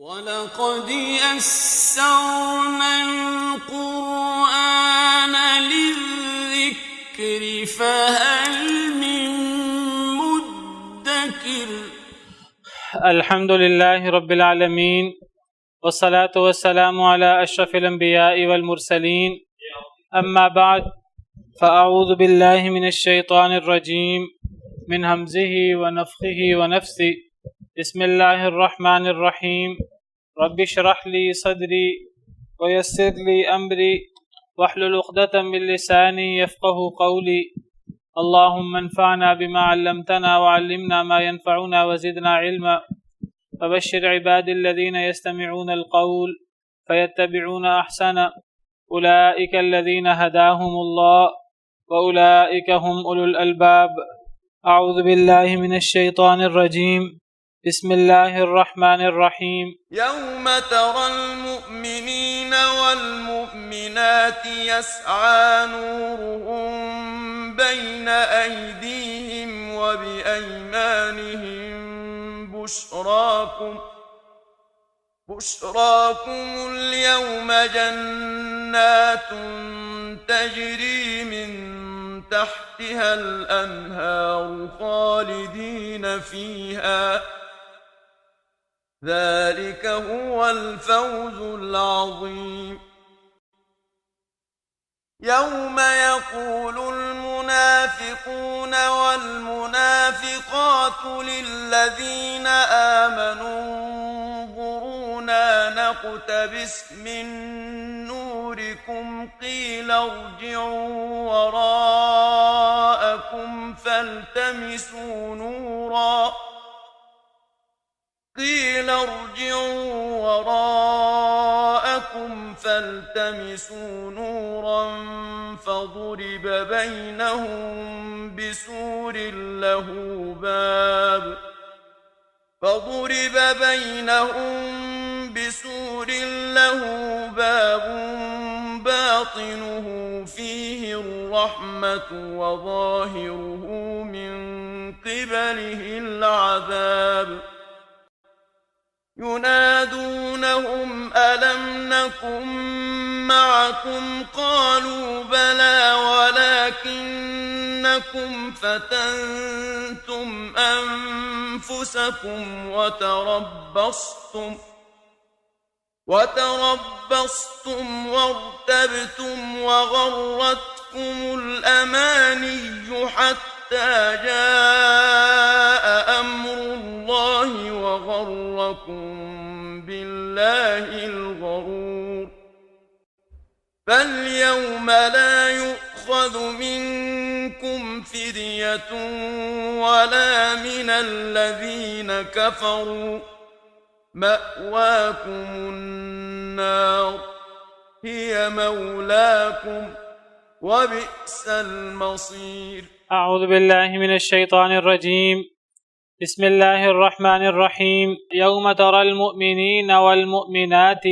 وَلَقَدْ يَسَّرْنَا الْقُرْآنَ لِلذِّكْرِ فَهَلْ مِن مُّدَّكِرٍ۔ الحمد لله رب العالمين والصلاة والسلام على أشرف الأنبياء والمرسلين، أما بعد فأعوذ بالله من الشيطان الرجيم من همزه ونفخه ونفثه. بسم الله الرحمن الرحيم. رب اشرح لي صدري ويسر لي أمري واحلل عقدة من لساني يفقه قولي. اللهم انفعنا بما علمتنا وعلمنا ما ينفعنا وزدنا علما. فبشر عبادي الذين يستمعون القول فيتبعون أحسنه. أولئك الذين هداهم الله وأولئك هم أولو الألباب. أعوذ بالله من الشيطان الرجيم. بسم الله الرحمن الرحيم. يوم ترى المؤمنين والمؤمنات يسعى نورهم بين أيديهم وبأيمانهم بشراكم اليوم جنات تجري من تحتها الأنهار خالدين فيها، ذلك هو الفوز العظيم. يوم يقول المنافقون والمنافقات للذين آمنوا انظرونا نقتبس من نوركم قيل ارجعوا وراءكم فالتمسوا نورا فضرب بينهم بسور له باب باطنه فيه الرحمة وظاهره من قبله العذاب. ينادونهم ألم نكن معكم قالوا بلى ولكنكم فتنتم أنفسكم وتربصتم وارتبتم وغرتكم الأماني حتى جاء أمر الله وغركم بالله الغرور. فاليوم لا يؤخذ منكم فدية ولا من الذين كفروا، مأواكم النار هي مولاكم وبئس المصير. أعوذ بالله من الشيطان الرجيم. بسم الله الرحمن الرحيم. يوم ترى المؤمنين والمؤمنات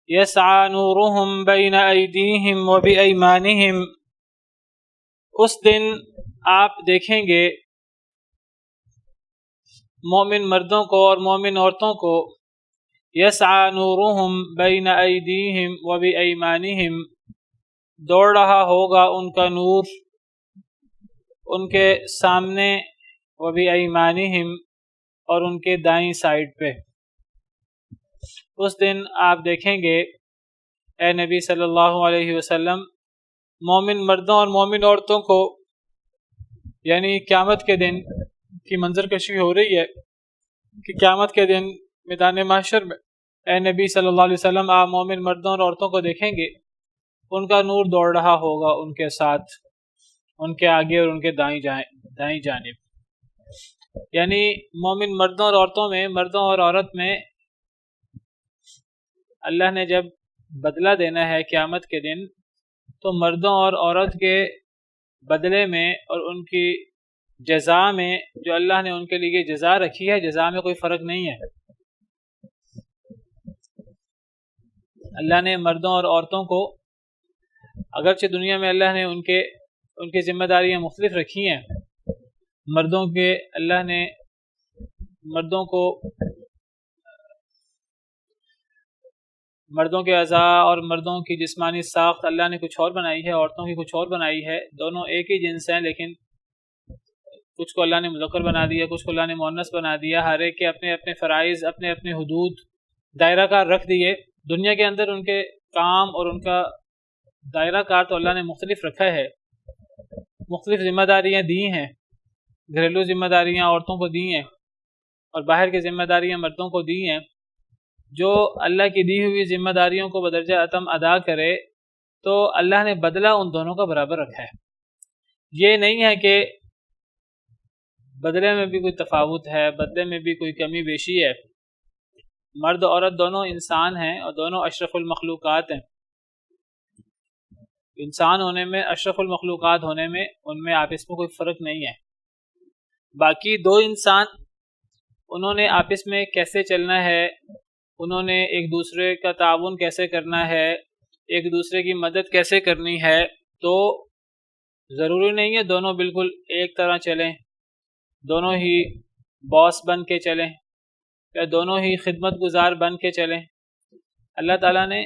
يسعى نورهم بين أيديهم وبأيمانهم. اس دن آپ دیکھیں گے مومن مردوں کو اور مومن عورتوں کو یسعى نورهم بین ایدیہم وبایمانہم، دوڑ رہا ہوگا ان کا نور ان کے سامنے، وبایمانہم اور ان کے دائیں سائڈ پہ۔ اس دن آپ دیکھیں گے اے نبی صلی اللہ علیہ وسلم مومن مردوں اور مومن عورتوں کو، یعنی قیامت کے دن کی منظر کشی ہو رہی ہے کہ قیامت کے دن میدان محشر میں اے نبی صلی اللہ علیہ وسلم آپ مومن مردوں اور عورتوں کو دیکھیں گے، ان کا نور دوڑ رہا ہوگا ان کے ساتھ، ان کے آگے اور ان کے دائیں جانب۔ یعنی مومن مردوں اور عورتوں میں، مردوں اور عورت میں اللہ نے جب بدلہ دینا ہے قیامت کے دن، تو مردوں اور عورت کے بدلے میں اور ان کی جزا میں جو اللہ نے ان کے لیے جزا رکھی ہے، جزا میں کوئی فرق نہیں ہے۔ اللہ نے مردوں اور عورتوں کو، اگرچہ دنیا میں اللہ نے ان کی ذمہ داریاں مختلف رکھی ہیں، مردوں کے اللہ نے مردوں کو مردوں کے اعضاء اور مردوں کی جسمانی ساخت اللہ نے کچھ اور بنائی ہے، عورتوں کی کچھ اور بنائی ہے. دونوں ایک ہی جنس ہیں، لیکن کچھ کو اللہ نے مذکر بنا دیا، کچھ کو اللہ نے مؤنث بنا دیا. ہر ایک کے اپنے اپنے فرائض، اپنے اپنے حدود دائرہ کار رکھ دیے. دنیا کے اندر ان کے کام اور ان کا دائرہ کار تو اللہ نے مختلف رکھا ہے. مختلف ذمہ داریاں دی ہیں. گھریلو ذمہ داریاں عورتوں کو دی ہیں اور باہر کی ذمہ داریاں مردوں کو دی ہیں. جو اللہ کی دی ہوئی ذمہ داریوں کو بدرجہ اتم ادا کرے تو اللہ نے بدلہ ان دونوں کا برابر رکھا ہے. یہ نہیں ہے کہ بدلے میں بھی کوئی تفاوت ہے، بدلے میں بھی کوئی کمی بیشی ہے. مرد عورت دونوں انسان ہیں اور دونوں اشرف المخلوقات ہیں. انسان ہونے میں، اشرف المخلوقات ہونے میں، ان میں آپس میں کوئی فرق نہیں ہے. باقی دو انسان، انہوں نے آپس میں کیسے چلنا ہے، انہوں نے ایک دوسرے کا تعاون کیسے کرنا ہے، ایک دوسرے کی مدد کیسے کرنی ہے. تو ضروری نہیں ہے دونوں بالکل ایک طرح چلیں، دونوں ہی باس بن کے چلیں یا دونوں ہی خدمت گزار بن کے چلیں. اللہ تعالیٰ نے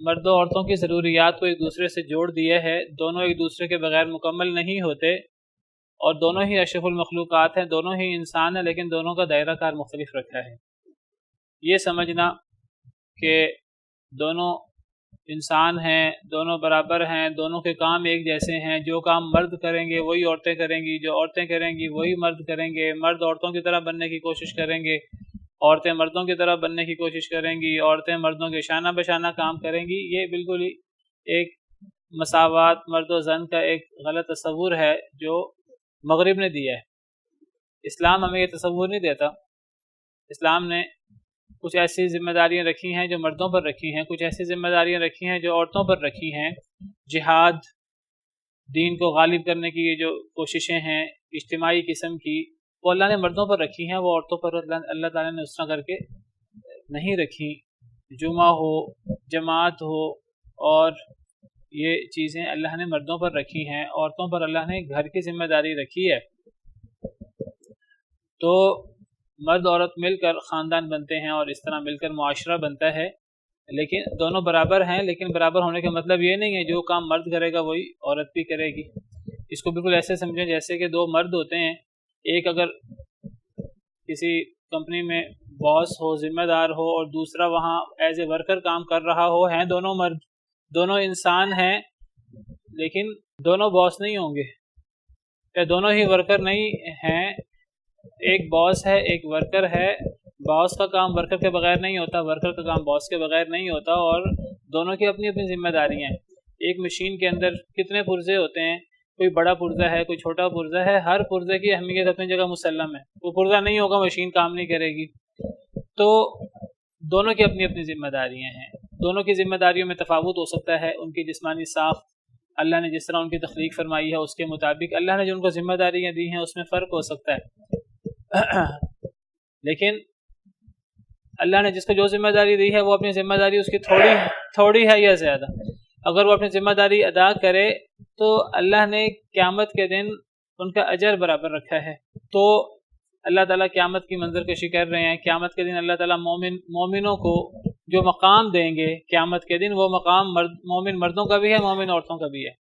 مردوں عورتوں کی ضروریات کو ایک دوسرے سے جوڑ دیا ہے. دونوں ایک دوسرے کے بغیر مکمل نہیں ہوتے اور دونوں ہی اشرف المخلوقات ہیں، دونوں ہی انسان ہیں، لیکن دونوں کا دائرہ کار مختلف رکھا ہے. یہ سمجھنا کہ دونوں انسان ہیں، دونوں برابر ہیں، دونوں کے کام ایک جیسے ہیں، جو کام مرد کریں گے وہی عورتیں کریں گی، جو عورتیں کریں گی وہی مرد کریں گے، مرد عورتوں کی طرح بننے کی کوشش کریں گے، عورتیں مردوں کی طرح بننے کی کوشش کریں گی، عورتیں مردوں کے شانہ بشانہ کام کریں گی. یہ بالکل ہی ایک مساوات مرد و زن کا ایک غلط تصور ہے جو مغرب نے دیا ہے. اسلام ہمیں یہ تصور نہیں دیتا. اسلام نے کچھ ایسی ذمہ داریاں رکھی ہیں جو مردوں پر رکھی ہیں، کچھ ایسی ذمہ داریاں رکھی ہیں جو عورتوں پر رکھی ہیں. جہاد، دین کو غالب کرنے کی یہ جو کوششیں ہیں اجتماعی قسم کی، وہ اللہ نے مردوں پر رکھی ہیں، وہ عورتوں پر اللہ تعالیٰ نے اس طرح کر کے نہیں رکھی. جمعہ ہو، جماعت ہو، اور یہ چیزیں اللہ نے مردوں پر رکھی ہیں. عورتوں پر اللہ نے گھر کی ذمہ داری رکھی ہے. تو مرد عورت مل کر خاندان بنتے ہیں اور اس طرح مل کر معاشرہ بنتا ہے. لیکن دونوں برابر ہیں، لیکن برابر ہونے کا مطلب یہ نہیں ہے جو کام مرد کرے گا وہی عورت بھی کرے گی. اس کو بالکل ایسے سمجھیں جیسے کہ دو مرد ہوتے ہیں، ایک اگر کسی کمپنی میں باس ہو، ذمہ دار ہو، اور دوسرا وہاں ایز اے ورکر کام کر رہا ہو. ہیں دونوں مرد، دونوں انسان ہیں، لیکن دونوں باس نہیں ہوں گے یا دونوں ہی ورکر نہیں ہیں. ایک باس ہے، ایک ورکر ہے. باس کا کام ورکر کے بغیر نہیں ہوتا، ورکر کا کام باس کے بغیر نہیں ہوتا، اور دونوں کی اپنی اپنی ذمہ داریاں ہیں. ایک مشین کے اندر کتنے پرزے ہوتے ہیں، کوئی بڑا پرزہ ہے، کوئی چھوٹا پرزہ ہے. ہر پرزے کی اہمیت اپنی جگہ مسلم ہے. وہ پرزہ نہیں ہوگا مشین کام نہیں کرے گی. تو دونوں کی اپنی اپنی ذمہ داریاں ہیں. دونوں کی ذمہ داریوں میں تفاوت ہو سکتا ہے. ان کی جسمانی ساخت اللہ نے جس طرح ان کی تخلیق فرمائی ہے اس کے مطابق اللہ نے جو ان کو ذمہ داریاں دی ہیں اس میں فرق ہو سکتا ہے. لیکن اللہ نے جس کو جو ذمہ داری دی ہے وہ اپنی ذمہ داری اس کی تھوڑی ہے یا زیادہ، اگر وہ اپنی ذمہ داری ادا کرے تو اللہ نے قیامت کے دن ان کا اجر برابر رکھا ہے. تو اللہ تعالیٰ قیامت کی منظر کشی کر رہے ہیں. قیامت کے دن اللہ تعالیٰ مومنوں کو جو مقام دیں گے قیامت کے دن، وہ مقام مومن مردوں کا بھی ہے، مومن عورتوں کا بھی ہے.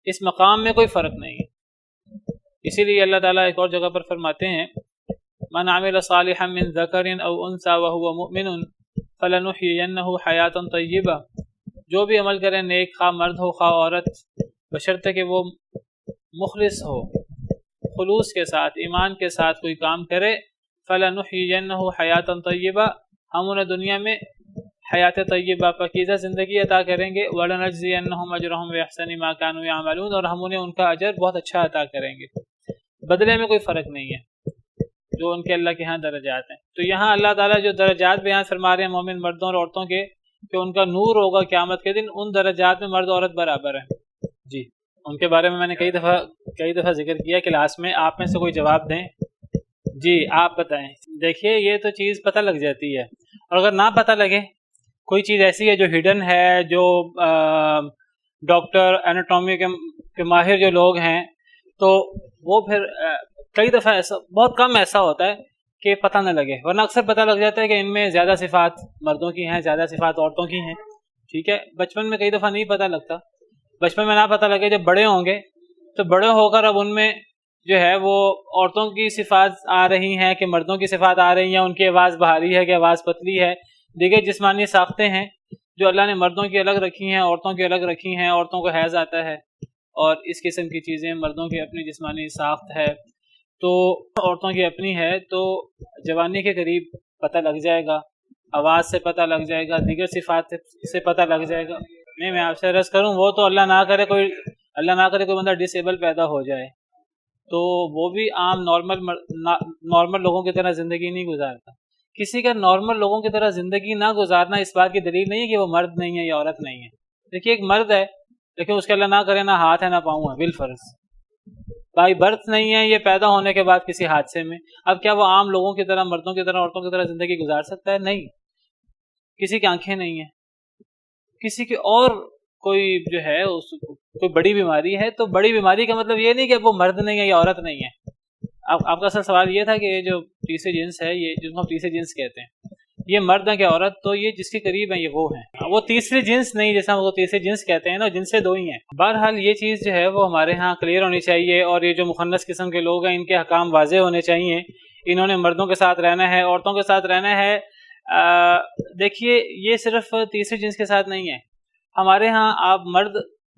اس مقام میں کوئی فرق نہیں ہے. اسی لیے اللہ تعالیٰ ایک اور جگہ پر فرماتے ہیں من عمل صالحا من ذکر او انثى وهو مؤمن فلنحيينه حیاتا طیبہ. جو بھی عمل کرے نیک، خواہ مرد ہو خواہ عورت، بشرطے کہ وہ مخلص ہو، خلوص کے ساتھ، ایمان کے ساتھ کوئی کام کرے. فلنحيينه حیاتا طیبہ، ہم انہیں دنیا میں حیات طیبہ پاکیزہ زندگی عطا کریں گے. وَلَنَجْزِيَنَّهُمْ أَجْرَهُمْ بِأَحْسَنِ مَا كَانُوا يَعْمَلُونَ، اور ہم انہیں ان کا اجر بہت اچھا عطا کریں گے. بدلے میں کوئی فرق نہیں ہے جو ان کے اللہ کے ہاں درجات ہیں. تو یہاں اللہ تعالیٰ جو درجات بیان فرما رہے ہیں مومن مردوں اور عورتوں کے، کہ ان کا نور ہوگا قیامت کے دن، ان درجات میں مرد عورت برابر ہیں. جی ان کے بارے میں نے کئی دفعہ ذکر کیا کلاس میں. آپ میں سے کوئی جواب دیں؟ جی آپ بتائیں. دیکھیے یہ تو چیز پتہ لگ جاتی ہے، اور اگر نہ پتہ لگے، کوئی چیز ایسی ہے جو ہڈن ہے، جو ڈاکٹر ایناٹومی کے ماہر جو لوگ ہیں، تو وہ پھر کئی دفعہ ایسا، بہت کم ایسا ہوتا ہے کہ پتہ نہ لگے، ورنہ اکثر پتہ لگ جاتا ہے کہ ان میں زیادہ صفات مردوں کی ہیں، زیادہ صفات عورتوں کی ہیں، ٹھیک ہے. بچپن میں کئی دفعہ نہیں پتہ لگتا، بچپن میں نہ پتہ لگے، جب بڑے ہوں گے تو بڑے ہو کر اب ان میں جو ہے وہ عورتوں کی صفات آ رہی ہیں کہ مردوں کی صفات آ رہی ہیں، ان کی آواز بھاری ہے کہ آواز پتلی ہے، دیگر جسمانی ساختیں ہیں جو اللہ نے مردوں کی الگ رکھی ہیں، عورتوں کی الگ رکھی ہیں. عورتوں کو حیض آتا ہے اور اس قسم کی چیزیں، مردوں کی اپنی جسمانی ساخت ہے، تو عورتوں کی اپنی ہے. تو جوانی کے قریب پتہ لگ جائے گا، آواز سے پتہ لگ جائے گا، دیگر صفات سے پتہ لگ جائے گا. نہیں، میں آپ سے عرض کروں، وہ تو اللہ نہ کرے کوئی بندہ ڈس ایبل پیدا ہو جائے تو وہ بھی عام نارمل لوگوں کی طرح زندگی نہیں گزارتا. کسی کا نارمل لوگوں کی طرح زندگی نہ گزارنا اس بات کی دلیل نہیں ہے کہ وہ مرد نہیں ہے یا عورت نہیں ہے. دیکھیے ایک مرد ہے لیکن اس کے اللہ نہ کرے نہ ہاتھ ہے نہ پاؤں ہے، بالفرض بائی برتھ نہیں ہے، یہ پیدا ہونے کے بعد کسی حادثے میں. اب کیا وہ عام لوگوں کی طرح، مردوں کی طرح، عورتوں کی طرح زندگی گزار سکتا ہے؟ نہیں. کسی کی آنکھیں نہیں ہیں، کسی کی اور کوئی جو ہے کوئی بڑی بیماری ہے، تو بڑی بیماری کا مطلب یہ نہیں کہ وہ مرد نہیں ہے یا عورت نہیں ہے. آپ کا اصل سوال یہ تھا کہ یہ جو تیسری جنس ہے، یہ جن کو تیسری جنس کہتے ہیں، یہ مرد ہے کہ عورت؟ تو یہ جس کے قریب ہیں یہ وہ ہیں، وہ تیسری جنس نہیں، جیسا وہ تیسری جنس کہتے ہیں نا، جن سے دو ہی ہیں. بہرحال یہ چیز جو ہے وہ ہمارے ہاں کلیئر ہونی چاہیے، اور یہ جو مخنث قسم کے لوگ ہیں ان کے احکام واضح ہونے چاہیے. انہوں نے مردوں کے ساتھ رہنا ہے، عورتوں کے ساتھ رہنا ہے. دیکھیے یہ صرف تیسری جنس کے ساتھ نہیں ہے، ہمارے ہاں آپ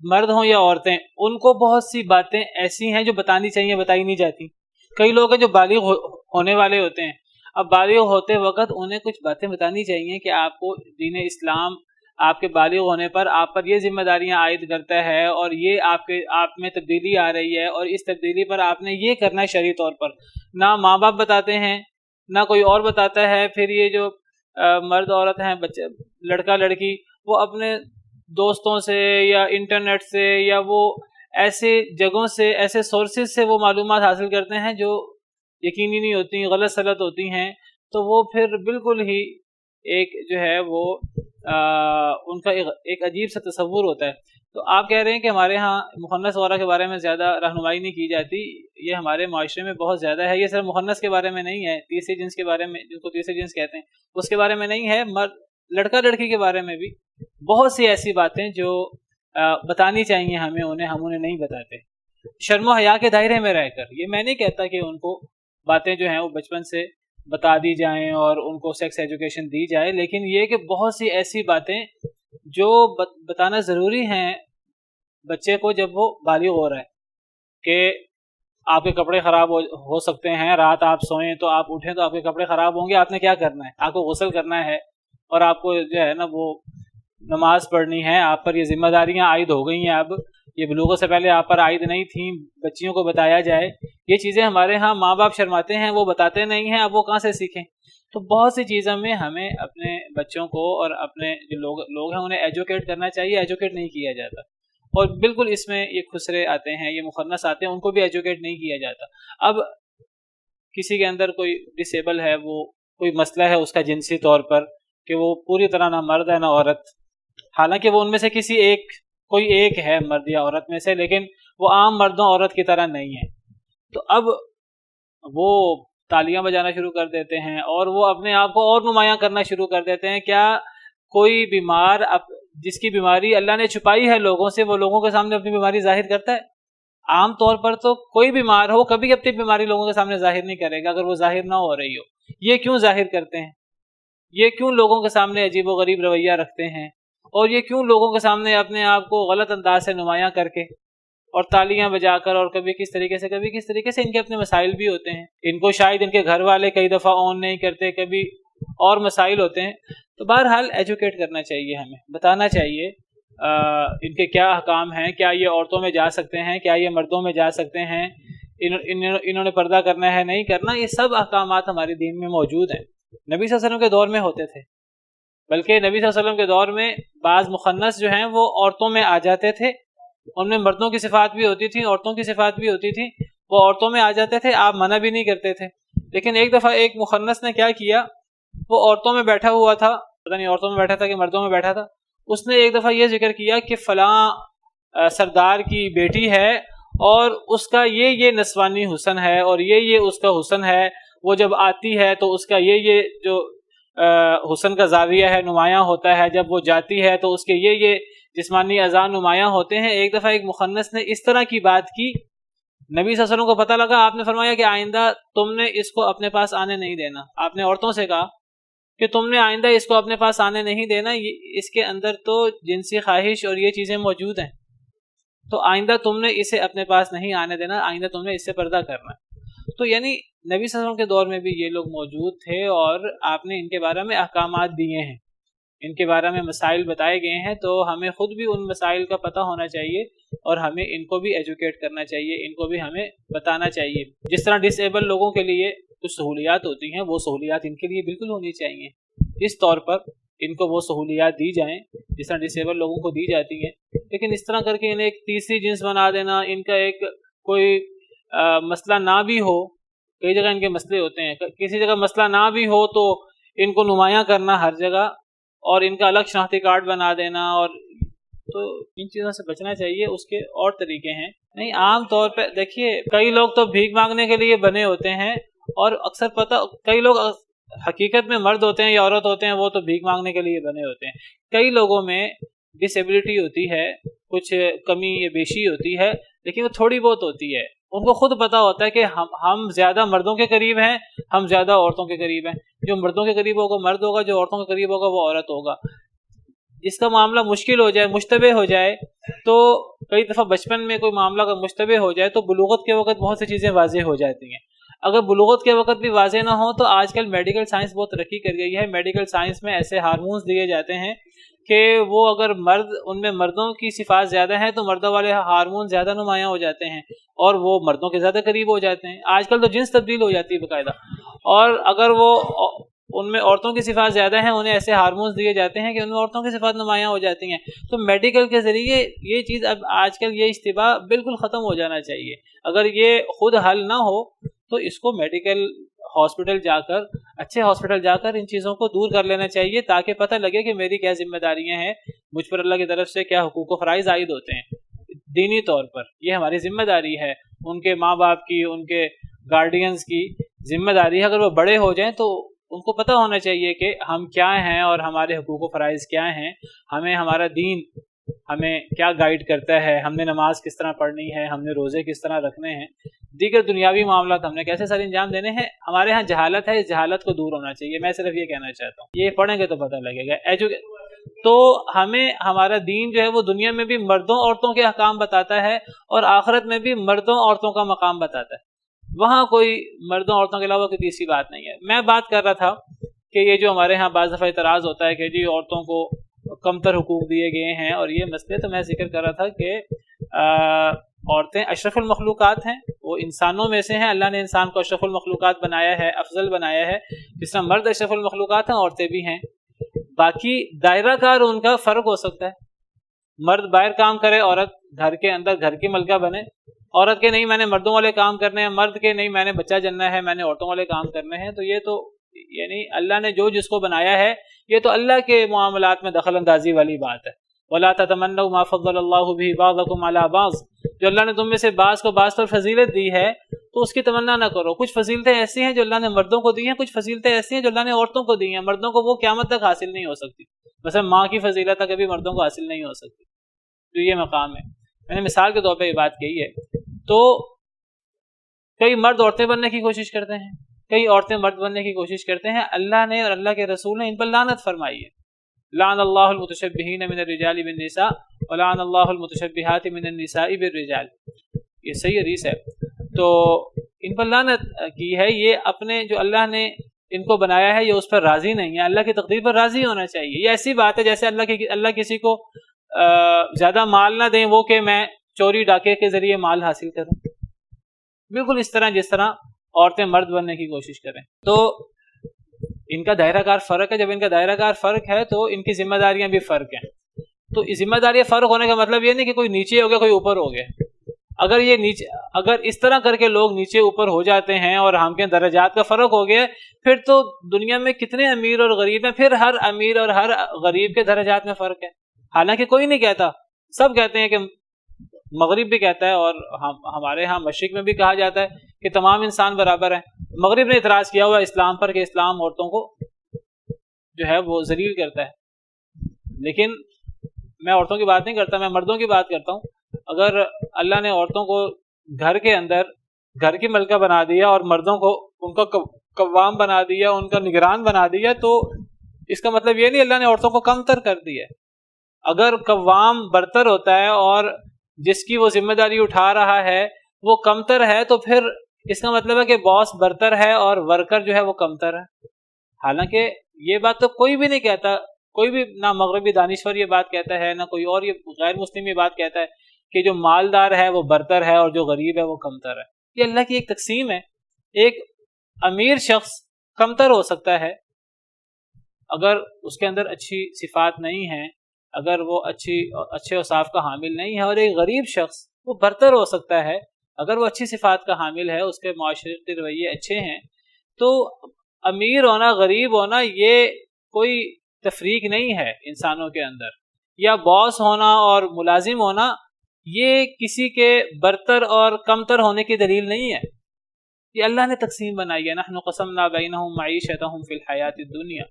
مرد ہوں یا عورتیں، ان کو بہت سی باتیں ایسی ہیں جو بتانی چاہیے، بتائی نہیں جاتی. کئی لوگ ہیں جو بالغ ہونے والے ہوتے ہیں، اب بالغ ہوتے وقت انہیں کچھ باتیں بتانی چاہیے کہ آپ کو دین اسلام آپ کے بالغ ہونے پر آپ پر یہ ذمہ داریاں عائد کرتا ہے، اور یہ آپ میں تبدیلی آ رہی ہے، اور اس تبدیلی پر آپ نے یہ کرنا ہے شرعی طور پر. نہ ماں باپ بتاتے ہیں نہ کوئی اور بتاتا ہے. پھر یہ جو مرد عورت ہیں، بچے لڑکا لڑکی، وہ اپنے دوستوں سے یا انٹرنیٹ سے یا وہ ایسے جگہوں سے، ایسے سورسز سے وہ معلومات حاصل کرتے ہیں جو یقینی نہیں ہوتی، غلط سلط ہوتی ہیں. تو وہ پھر بالکل ہی ایک جو ہے وہ ان کا ایک عجیب سا تصور ہوتا ہے. تو آپ کہہ رہے ہیں کہ ہمارے ہاں مخنث وغیرہ کے بارے میں زیادہ رہنمائی نہیں کی جاتی، یہ ہمارے معاشرے میں بہت زیادہ ہے. یہ صرف مخنث کے بارے میں نہیں ہے، تیسری جنس کے بارے میں، جن کو تیسری جنس کہتے ہیں، اس کے بارے میں نہیں ہے. لڑکا لڑکی کے بارے میں بھی بہت سی ایسی باتیں جو بتانی چاہیے ہمیں، ہم انہیں نہیں بتاتے. شرم و حیا کے دائرے میں رہ کر. یہ میں نہیں کہتا کہ ان کو باتیں جو ہیں وہ بچپن سے بتا دی جائیں اور ان کو سیکس ایجوکیشن دی جائے، لیکن یہ کہ بہت سی ایسی باتیں جو بتانا ضروری ہیں بچے کو جب وہ بالغ ہو رہا ہے، کہ آپ کے کپڑے خراب ہو سکتے ہیں، رات آپ سوئیں تو آپ اٹھیں تو آپ کے کپڑے خراب ہوں گے. آپ نے کیا کرنا ہے؟ آپ کو غسل کرنا ہے، اور آپ کو جو ہے نا وہ نماز پڑھنی ہے. آپ پر یہ ذمہ داریاں عائد ہو گئی ہیں، اب یہ بلوغ سے پہلے آپ پر عائد نہیں تھیں. بچیوں کو بتایا جائے. یہ چیزیں ہمارے ہاں ماں باپ شرماتے ہیں، وہ بتاتے نہیں ہیں، اب وہ کہاں سے سیکھیں؟ تو بہت سی چیزوں میں ہمیں اپنے بچوں کو اور اپنے جو لوگ ہیں انہیں ایجوکیٹ کرنا چاہیے. ایجوکیٹ نہیں کیا جاتا، اور بالکل اس میں یہ خسرے آتے ہیں، یہ مخنث آتے ہیں، ان کو بھی ایجوکیٹ نہیں کیا جاتا. اب کسی کے اندر کوئی ڈس ایبل ہے، وہ کوئی مسئلہ ہے اس کا جنسی طور پر، کہ وہ پوری طرح نہ مرد ہے نہ عورت، حالانکہ وہ ان میں سے کوئی ایک ہے مرد یا عورت میں سے، لیکن وہ عام مردوں عورت کی طرح نہیں ہے. تو اب وہ تالیاں بجانا شروع کر دیتے ہیں، اور وہ اپنے آپ کو اور نمایاں کرنا شروع کر دیتے ہیں. کیا کوئی بیمار جس کی بیماری اللہ نے چھپائی ہے لوگوں سے، وہ لوگوں کے سامنے اپنی بیماری ظاہر کرتا ہے؟ عام طور پر تو کوئی بیمار ہو کبھی اپنی بیماری لوگوں کے سامنے ظاہر نہیں کرے گا اگر وہ ظاہر نہ ہو رہی ہو. یہ کیوں ظاہر کرتے ہیں؟ یہ کیوں لوگوں کے سامنے عجیب و غریب رویہ رکھتے ہیں؟ اور یہ کیوں لوگوں کے سامنے اپنے آپ کو غلط انداز سے نمایاں کر کے اور تالیاں بجا کر، اور کبھی کس طریقے سے ان کے اپنے مسائل بھی ہوتے ہیں. ان کو شاید ان کے گھر والے کئی دفعہ آن نہیں کرتے، کبھی اور مسائل ہوتے ہیں. تو بہرحال ایجوکیٹ کرنا چاہیے، ہمیں بتانا چاہیے ان کے کیا احکام ہیں. کیا یہ عورتوں میں جا سکتے ہیں؟ کیا یہ مردوں میں جا سکتے ہیں؟ انہوں نے پردہ کرنا ہے نہیں کرنا؟ یہ سب احکامات ہمارے دین میں موجود ہیں. نبی صلی اللہ علیہ وسلم کے دور میں ہوتے تھے، بلکہ نبی صلی اللہ علیہ وسلم کے دور میں بعض مخنث جو ہیں وہ عورتوں میں آ جاتے تھے. ان میں مردوں کی صفات بھی ہوتی تھیں، عورتوں کی صفات بھی ہوتی تھی. وہ عورتوں میں آ جاتے تھے، آپ منع بھی نہیں کرتے تھے. لیکن ایک دفعہ ایک مخنث نے کیا کیا، وہ عورتوں میں بیٹھا ہوا تھا، پتہ نہیں عورتوں میں بیٹھا تھا کہ مردوں میں بیٹھا تھا. اس نے ایک دفعہ یہ ذکر کیا کہ فلاں سردار کی بیٹی ہے، اور اس کا یہ نسوانی حسن ہے، اور یہ اس کا حسن ہے، وہ جب آتی ہے تو اس کا یہ جو حسن کا زاویہ ہے نمایاں ہوتا ہے، جب وہ جاتی ہے تو اس کے یہ جسمانی اعضاء نمایاں ہوتے ہیں۔ ایک دفعہ ایک مخنث نے اس طرح کی بات کی، نبی صلی اللہ علیہ وسلم کو پتہ لگا، آپ نے فرمایا کہ آئندہ تم نے اس کو اپنے پاس آنے نہیں دینا۔ آپ نے عورتوں سے کہا کہ تم نے آئندہ اس کو اپنے پاس آنے نہیں دینا، اس کے اندر تو جنسی خواہش اور یہ چیزیں موجود ہیں، تو آئندہ تم نے اسے اپنے پاس نہیں آنے دینا، آئندہ تم نے اس سے پردہ کرنا۔ تو یعنی نبی صلی اللہ علیہ وسلم کے دور میں بھی یہ لوگ موجود تھے اور آپ نے ان کے بارے میں احکامات دیے ہیں، ان کے بارے میں مسائل بتائے گئے ہیں، تو ہمیں خود بھی ان مسائل کا پتہ ہونا چاہیے اور ہمیں ان کو بھی ایجوکیٹ کرنا چاہیے، ان کو بھی ہمیں بتانا چاہیے۔ جس طرح ڈس ایبل لوگوں کے لیے کچھ سہولیات ہوتی ہیں، وہ سہولیات ان کے لیے بالکل ہونی چاہیے، اس طور پر ان کو وہ سہولیات دی جائیں جس طرح ڈس ایبل لوگوں کو دی جاتی ہیں۔ لیکن اس طرح کر کے انہیں ایک تیسری جنس بنا دینا، ان کا ایک کوئی مسئلہ نہ بھی ہو، کئی جگہ ان کے مسئلے ہوتے ہیں، کسی جگہ مسئلہ نہ بھی ہو تو ان کو نمایاں کرنا ہر جگہ، اور ان کا الگ شناختی کارڈ بنا دینا، اور تو ان چیزوں سے بچنا چاہیے۔ اس کے اور طریقے ہیں، نہیں عام طور پہ دیکھیے کئی لوگ تو بھیک مانگنے کے لیے بنے ہوتے ہیں، اور اکثر پتہ کئی لوگ حقیقت میں مرد ہوتے ہیں یا عورت ہوتے ہیں وہ تو بھیک مانگنے کے لیے بنے ہوتے ہیں۔ کئی لوگوں میں ڈس ایبلٹی ہوتی ہے، کچھ کمی یا بیشی ہوتی ہے، لیکن وہ تھوڑی بہت ہوتی ہے، ان کو خود پتہ ہوتا ہے کہ ہم زیادہ مردوں کے قریب ہیں، ہم زیادہ عورتوں کے قریب ہیں، جو مردوں کے قریب ہوگا مرد ہوگا، جو عورتوں کے قریب ہوگا وہ عورت ہوگا۔ جس کا معاملہ مشکل ہو جائے، مشتبہ ہو جائے، تو کئی دفعہ بچپن میں کوئی معاملہ اگر مشتبہ ہو جائے تو بلوغت کے وقت بہت سی چیزیں واضح ہو جاتی ہیں۔ اگر بلوغت کے وقت بھی واضح نہ ہو تو آج کل میڈیکل سائنس بہت ترقی کر گئی ہے، میڈیکل سائنس میں ایسے ہارمونز دیے جاتے ہیں کہ وہ اگر ان میں مردوں کی صفات زیادہ ہیں تو مردوں والے ہارمون زیادہ نمایاں ہو جاتے ہیں اور وہ مردوں کے زیادہ قریب ہو جاتے ہیں۔ آج کل تو جنس تبدیل ہو جاتی ہے باقاعدہ، اور اگر وہ ان میں عورتوں کی صفات زیادہ ہیں انہیں ایسے ہارمونز دیے جاتے ہیں کہ ان میں عورتوں کی صفات نمایاں ہو جاتی ہیں۔ تو میڈیکل کے ذریعے یہ چیز اب آج کل یہ اشتباہ بالکل ختم ہو جانا چاہیے۔ اگر یہ خود حل نہ ہو تو اس کو میڈیکل ہاسپٹل جا کر، اچھے ہاسپٹل جا کر ان چیزوں کو دور کر لینا چاہیے، تاکہ پتہ لگے کہ میری کیا ذمہ داریاں ہیں، مجھ پر اللہ کی طرف سے کیا حقوق و فرائض عائد ہوتے ہیں دینی طور پر۔ یہ ہماری ذمہ داری ہے، ان کے ماں باپ کی، ان کے گارڈینز کی ذمہ داری ہے۔ اگر وہ بڑے ہو جائیں تو ان کو پتہ ہونا چاہیے کہ ہم کیا ہیں اور ہمارے حقوق و فرائض کیا ہیں، ہمیں ہمارا دین ہمیں کیا گائیڈ کرتا ہے، ہم نے نماز کس طرح پڑھنی ہے، ہم نے روزے کس طرح رکھنے ہیں، دیگر دنیاوی معاملات ہم نے کیسے سارے انجام دینے ہیں۔ ہمارے ہاں جہالت ہے، اس جہالت کو دور ہونا چاہیے۔ میں صرف یہ کہنا چاہتا ہوں، یہ پڑھیں گے تو پتہ لگے گا۔ تو ہمیں ہمارا دین جو ہے وہ دنیا میں بھی مردوں عورتوں کے احکام بتاتا ہے اور آخرت میں بھی مردوں عورتوں کا مقام بتاتا ہے، وہاں کوئی مردوں عورتوں کے علاوہ کوئی تیسری بات نہیں ہے۔ میں بات کر رہا تھا کہ یہ جو ہمارے ہاں بعض دفعہ اعتراض ہوتا ہے کہ جی عورتوں کو کمتر حقوق دیے گئے ہیں اور یہ مسئلے، تو میں ذکر کر رہا تھا کہ عورتیں اشرف المخلوقات ہیں، وہ انسانوں میں سے ہیں، اللہ نے انسان کو اشرف المخلوقات بنایا ہے، افضل بنایا ہے، جس طرح مرد اشرف المخلوقات ہیں عورتیں بھی ہیں۔ باقی دائرہ کار ان کا فرق ہو سکتا ہے، مرد باہر کام کرے، عورت گھر کے اندر گھر کی ملکہ بنے، عورت کے نہیں میں نے مردوں والے کام کرنے ہیں، مرد کے نہیں میں نے بچہ جننا ہے، میں نے عورتوں والے کام کرنے ہیں۔ تو یہ تو یعنی اللہ نے جو جس کو بنایا ہے، یہ تو اللہ کے معاملات میں دخل اندازی والی بات ہے۔ وَلَا تَتَمَنَّوْا مَا فَضَّلَ اللَّهُ بِهِ بَعْضَكُمْ عَلَىٰ بَعْضٍ، جو اللہ نے تم میں سے بعض کو بعض پر فضیلت دی ہے تو اس کی تمنا نہ کرو۔ کچھ فضیلتیں ایسی ہیں جو اللہ نے مردوں کو دی ہیں، کچھ فضیلتیں ایسی ہیں جو اللہ نے عورتوں کو دی ہیں، مردوں کو وہ قیامت تک حاصل نہیں ہو سکتی۔ مثلا ماں کی فضیلت کبھی مردوں کو حاصل نہیں ہو سکتی، تو یہ مقام ہے۔ میں نے مثال کے طور پہ یہ بات کہی ہے۔ تو کئی مرد عورتیں بننے کی کوشش کرتے ہیں، کئی عورتیں مرد بننے کی کوشش کرتے ہیں۔ اللہ نے اور اللہ کے رسول نے ان پر لعنت فرمائی ہے۔ لعن اللہ المتشبہین من الرجال بالنساء ولعن اللہ المتشبہات من النساء بالرجال، یہ صحیح حدیث ہے۔ تو ان پر لعنت کی ہے، یہ اپنے جو اللہ نے ان کو بنایا ہے یہ اس پر راضی نہیں ہے، اللہ کی تقدیر پر راضی ہونا چاہیے۔ یہ ایسی بات ہے جیسے اللہ کسی کو زیادہ مال نہ دیں وہ کہ میں چوری ڈاکے کے ذریعے مال حاصل کروں، بالکل اس طرح جس طرح عورتیں مرد بننے کی کوشش کریں۔ تو ان کا دائرہ کار فرق ہے، جب ان کا دائرہ کار فرق ہے تو ان کی ذمہ داریاں بھی فرق ہیں۔ تو ذمہ داریاں فرق ہونے کا مطلب یہ نہیں کہ کوئی نیچے ہو گیا کوئی اوپر ہو گیا۔ اگر اس طرح کر کے لوگ نیچے اوپر ہو جاتے ہیں اور ہم کے درجات کا فرق ہو گیا، پھر تو دنیا میں کتنے امیر اور غریب ہیں، پھر ہر امیر اور ہر غریب کے درجات میں فرق ہے۔ حالانکہ کوئی نہیں کہتا، سب کہتے ہیں کہ مغرب بھی کہتا ہے اور ہمارے ہاں مشرق میں بھی کہا جاتا ہے کہ تمام انسان برابر ہیں. مغرب نے اعتراض کیا ہوا اسلام پر کہ اسلام عورتوں کو جو ہے وہ ذلیل کرتا ہے. لیکن میں عورتوں کی بات نہیں کرتا، میں مردوں کی بات کرتا ہوں. اگر اللہ نے عورتوں کو گھر کے اندر گھر کی ملکہ بنا دیا اور مردوں کو ان کا قوام بنا دیا، ان کا نگران بنا دیا، تو اس کا مطلب یہ نہیں اللہ نے عورتوں کو کمتر کر دیا. اگر قوام برتر ہوتا ہے اور جس کی وہ ذمہ داری اٹھا رہا ہے وہ کمتر ہے، تو پھر اس کا مطلب ہے کہ باس برتر ہے اور ورکر جو ہے وہ کمتر ہے. حالانکہ یہ بات تو کوئی بھی نہیں کہتا، کوئی بھی، نہ مغربی دانشور یہ بات کہتا ہے، نہ کوئی اور یہ غیر مسلم یہ بات کہتا ہے کہ جو مالدار ہے وہ برتر ہے اور جو غریب ہے وہ کمتر ہے. یہ اللہ کی ایک تقسیم ہے. ایک امیر شخص کمتر ہو سکتا ہے اگر اس کے اندر اچھی صفات نہیں ہیں، اگر وہ اچھے اوصاف کا حامل نہیں ہے، اور ایک غریب شخص وہ برتر ہو سکتا ہے اگر وہ اچھی صفات کا حامل ہے، اس کے معاشرتی رویے اچھے ہیں. تو امیر ہونا غریب ہونا یہ کوئی تفریق نہیں ہے انسانوں کے اندر، یا باس ہونا اور ملازم ہونا یہ کسی کے برتر اور کمتر ہونے کی دلیل نہیں ہے. یہ اللہ نے تقسیم بنائی ہے. نحن قسمنا بینہم معیشتہم فی الحیات الدنیا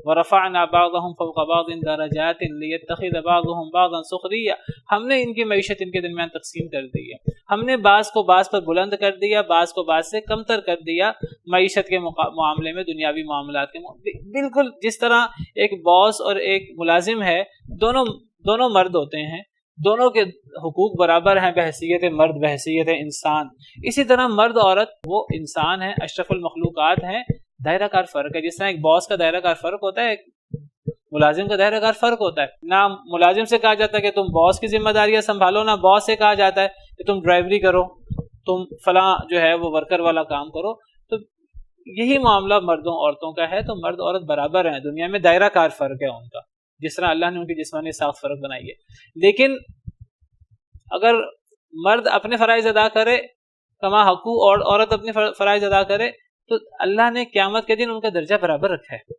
ورفعنا بعضهم فوق بعض درجات لیتخذ بعضهم بعضا سخریا. ہم نے ان کی معیشت ان کے درمیان تقسیم کر دی ہے. ہم نے بعض کو بعض پر بلند کر دیا، بعض کو بعض سے کمتر کر دیا معیشت کے معاملے میں، دنیاوی معاملات کے بالکل جس طرح ایک باس اور ایک ملازم ہے، دونوں مرد ہوتے ہیں، دونوں کے حقوق برابر ہیں بحیثیت مرد، بحیثیت انسان. اسی طرح مرد عورت وہ انسان ہیں، اشرف المخلوقات ہیں. دائرہ کار فرق ہے. جس طرح ایک باس کا دائرہ کار فرق ہوتا ہے، ایک ملازم کا دائرہ کار فرق ہوتا ہے. نہ ملازم سے کہا جاتا ہے کہ تم باس کی ذمہ داریاں سنبھالو، نہ باس سے کہا جاتا ہے کہ تم ڈرائیوری کرو، تم فلاں جو ہے وہ ورکر والا کام کرو. تو یہی معاملہ مردوں عورتوں کا ہے. تو مرد عورت برابر ہیں دنیا میں، دائرہ کار فرق ہے ان کا، جس طرح اللہ نے ان کی جسمانی ساخت فرق بنائی ہے. لیکن اگر مرد اپنے فرائض ادا کرے کما حقوق اور عورت اپنے فرائض ادا کرے، تو اللہ نے قیامت کے دن ان کا درجہ برابر رکھا ہے،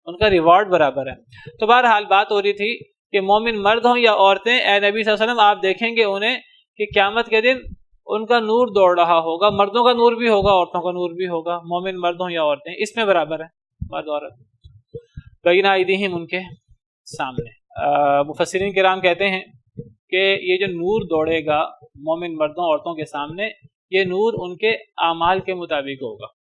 ان کا ریوارڈ برابر ہے. تو بہرحال بات ہو رہی تھی کہ مومن مرد ہوں یا عورتیں، اے نبی صلی اللہ علیہ وسلم آپ دیکھیں گے انہیں کہ قیامت کے دن ان کا نور دوڑ رہا ہوگا. مردوں کا نور بھی ہوگا، عورتوں کا نور بھی ہوگا. مومن مرد ہوں یا عورتیں اس میں برابر ہیں، مرد عورت. بین ایدیہم ان کے سامنے. مفسرین کرام کہتے ہیں کہ یہ جو نور دوڑے گا مومن مردوں عورتوں کے سامنے، یہ نور ان کے اعمال کے مطابق ہوگا،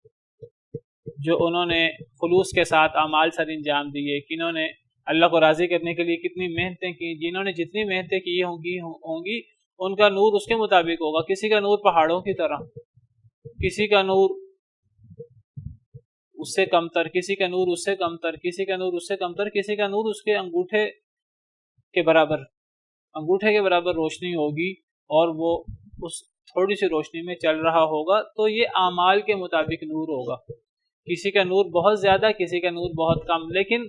جو انہوں نے خلوص کے ساتھ اعمال سر انجام دیے، کنہوں نے اللہ کو راضی کرنے کے لیے کتنی محنتیں کی، جنہوں نے جتنی محنتیں کی ہوں گی ان کا نور اس کے مطابق ہوگا. کسی کا نور پہاڑوں کی طرح، کسی کا نور اس سے کمتر، کسی کا نور اس سے کمتر، کسی کا نور اس سے کمتر، کسی کا نور اس کے انگوٹھے کے برابر روشنی ہوگی اور وہ اس تھوڑی سی روشنی میں چل رہا ہوگا. تو یہ اعمال کے مطابق نور ہوگا. کسی کا نور بہت زیادہ، کسی کا نور بہت کم. لیکن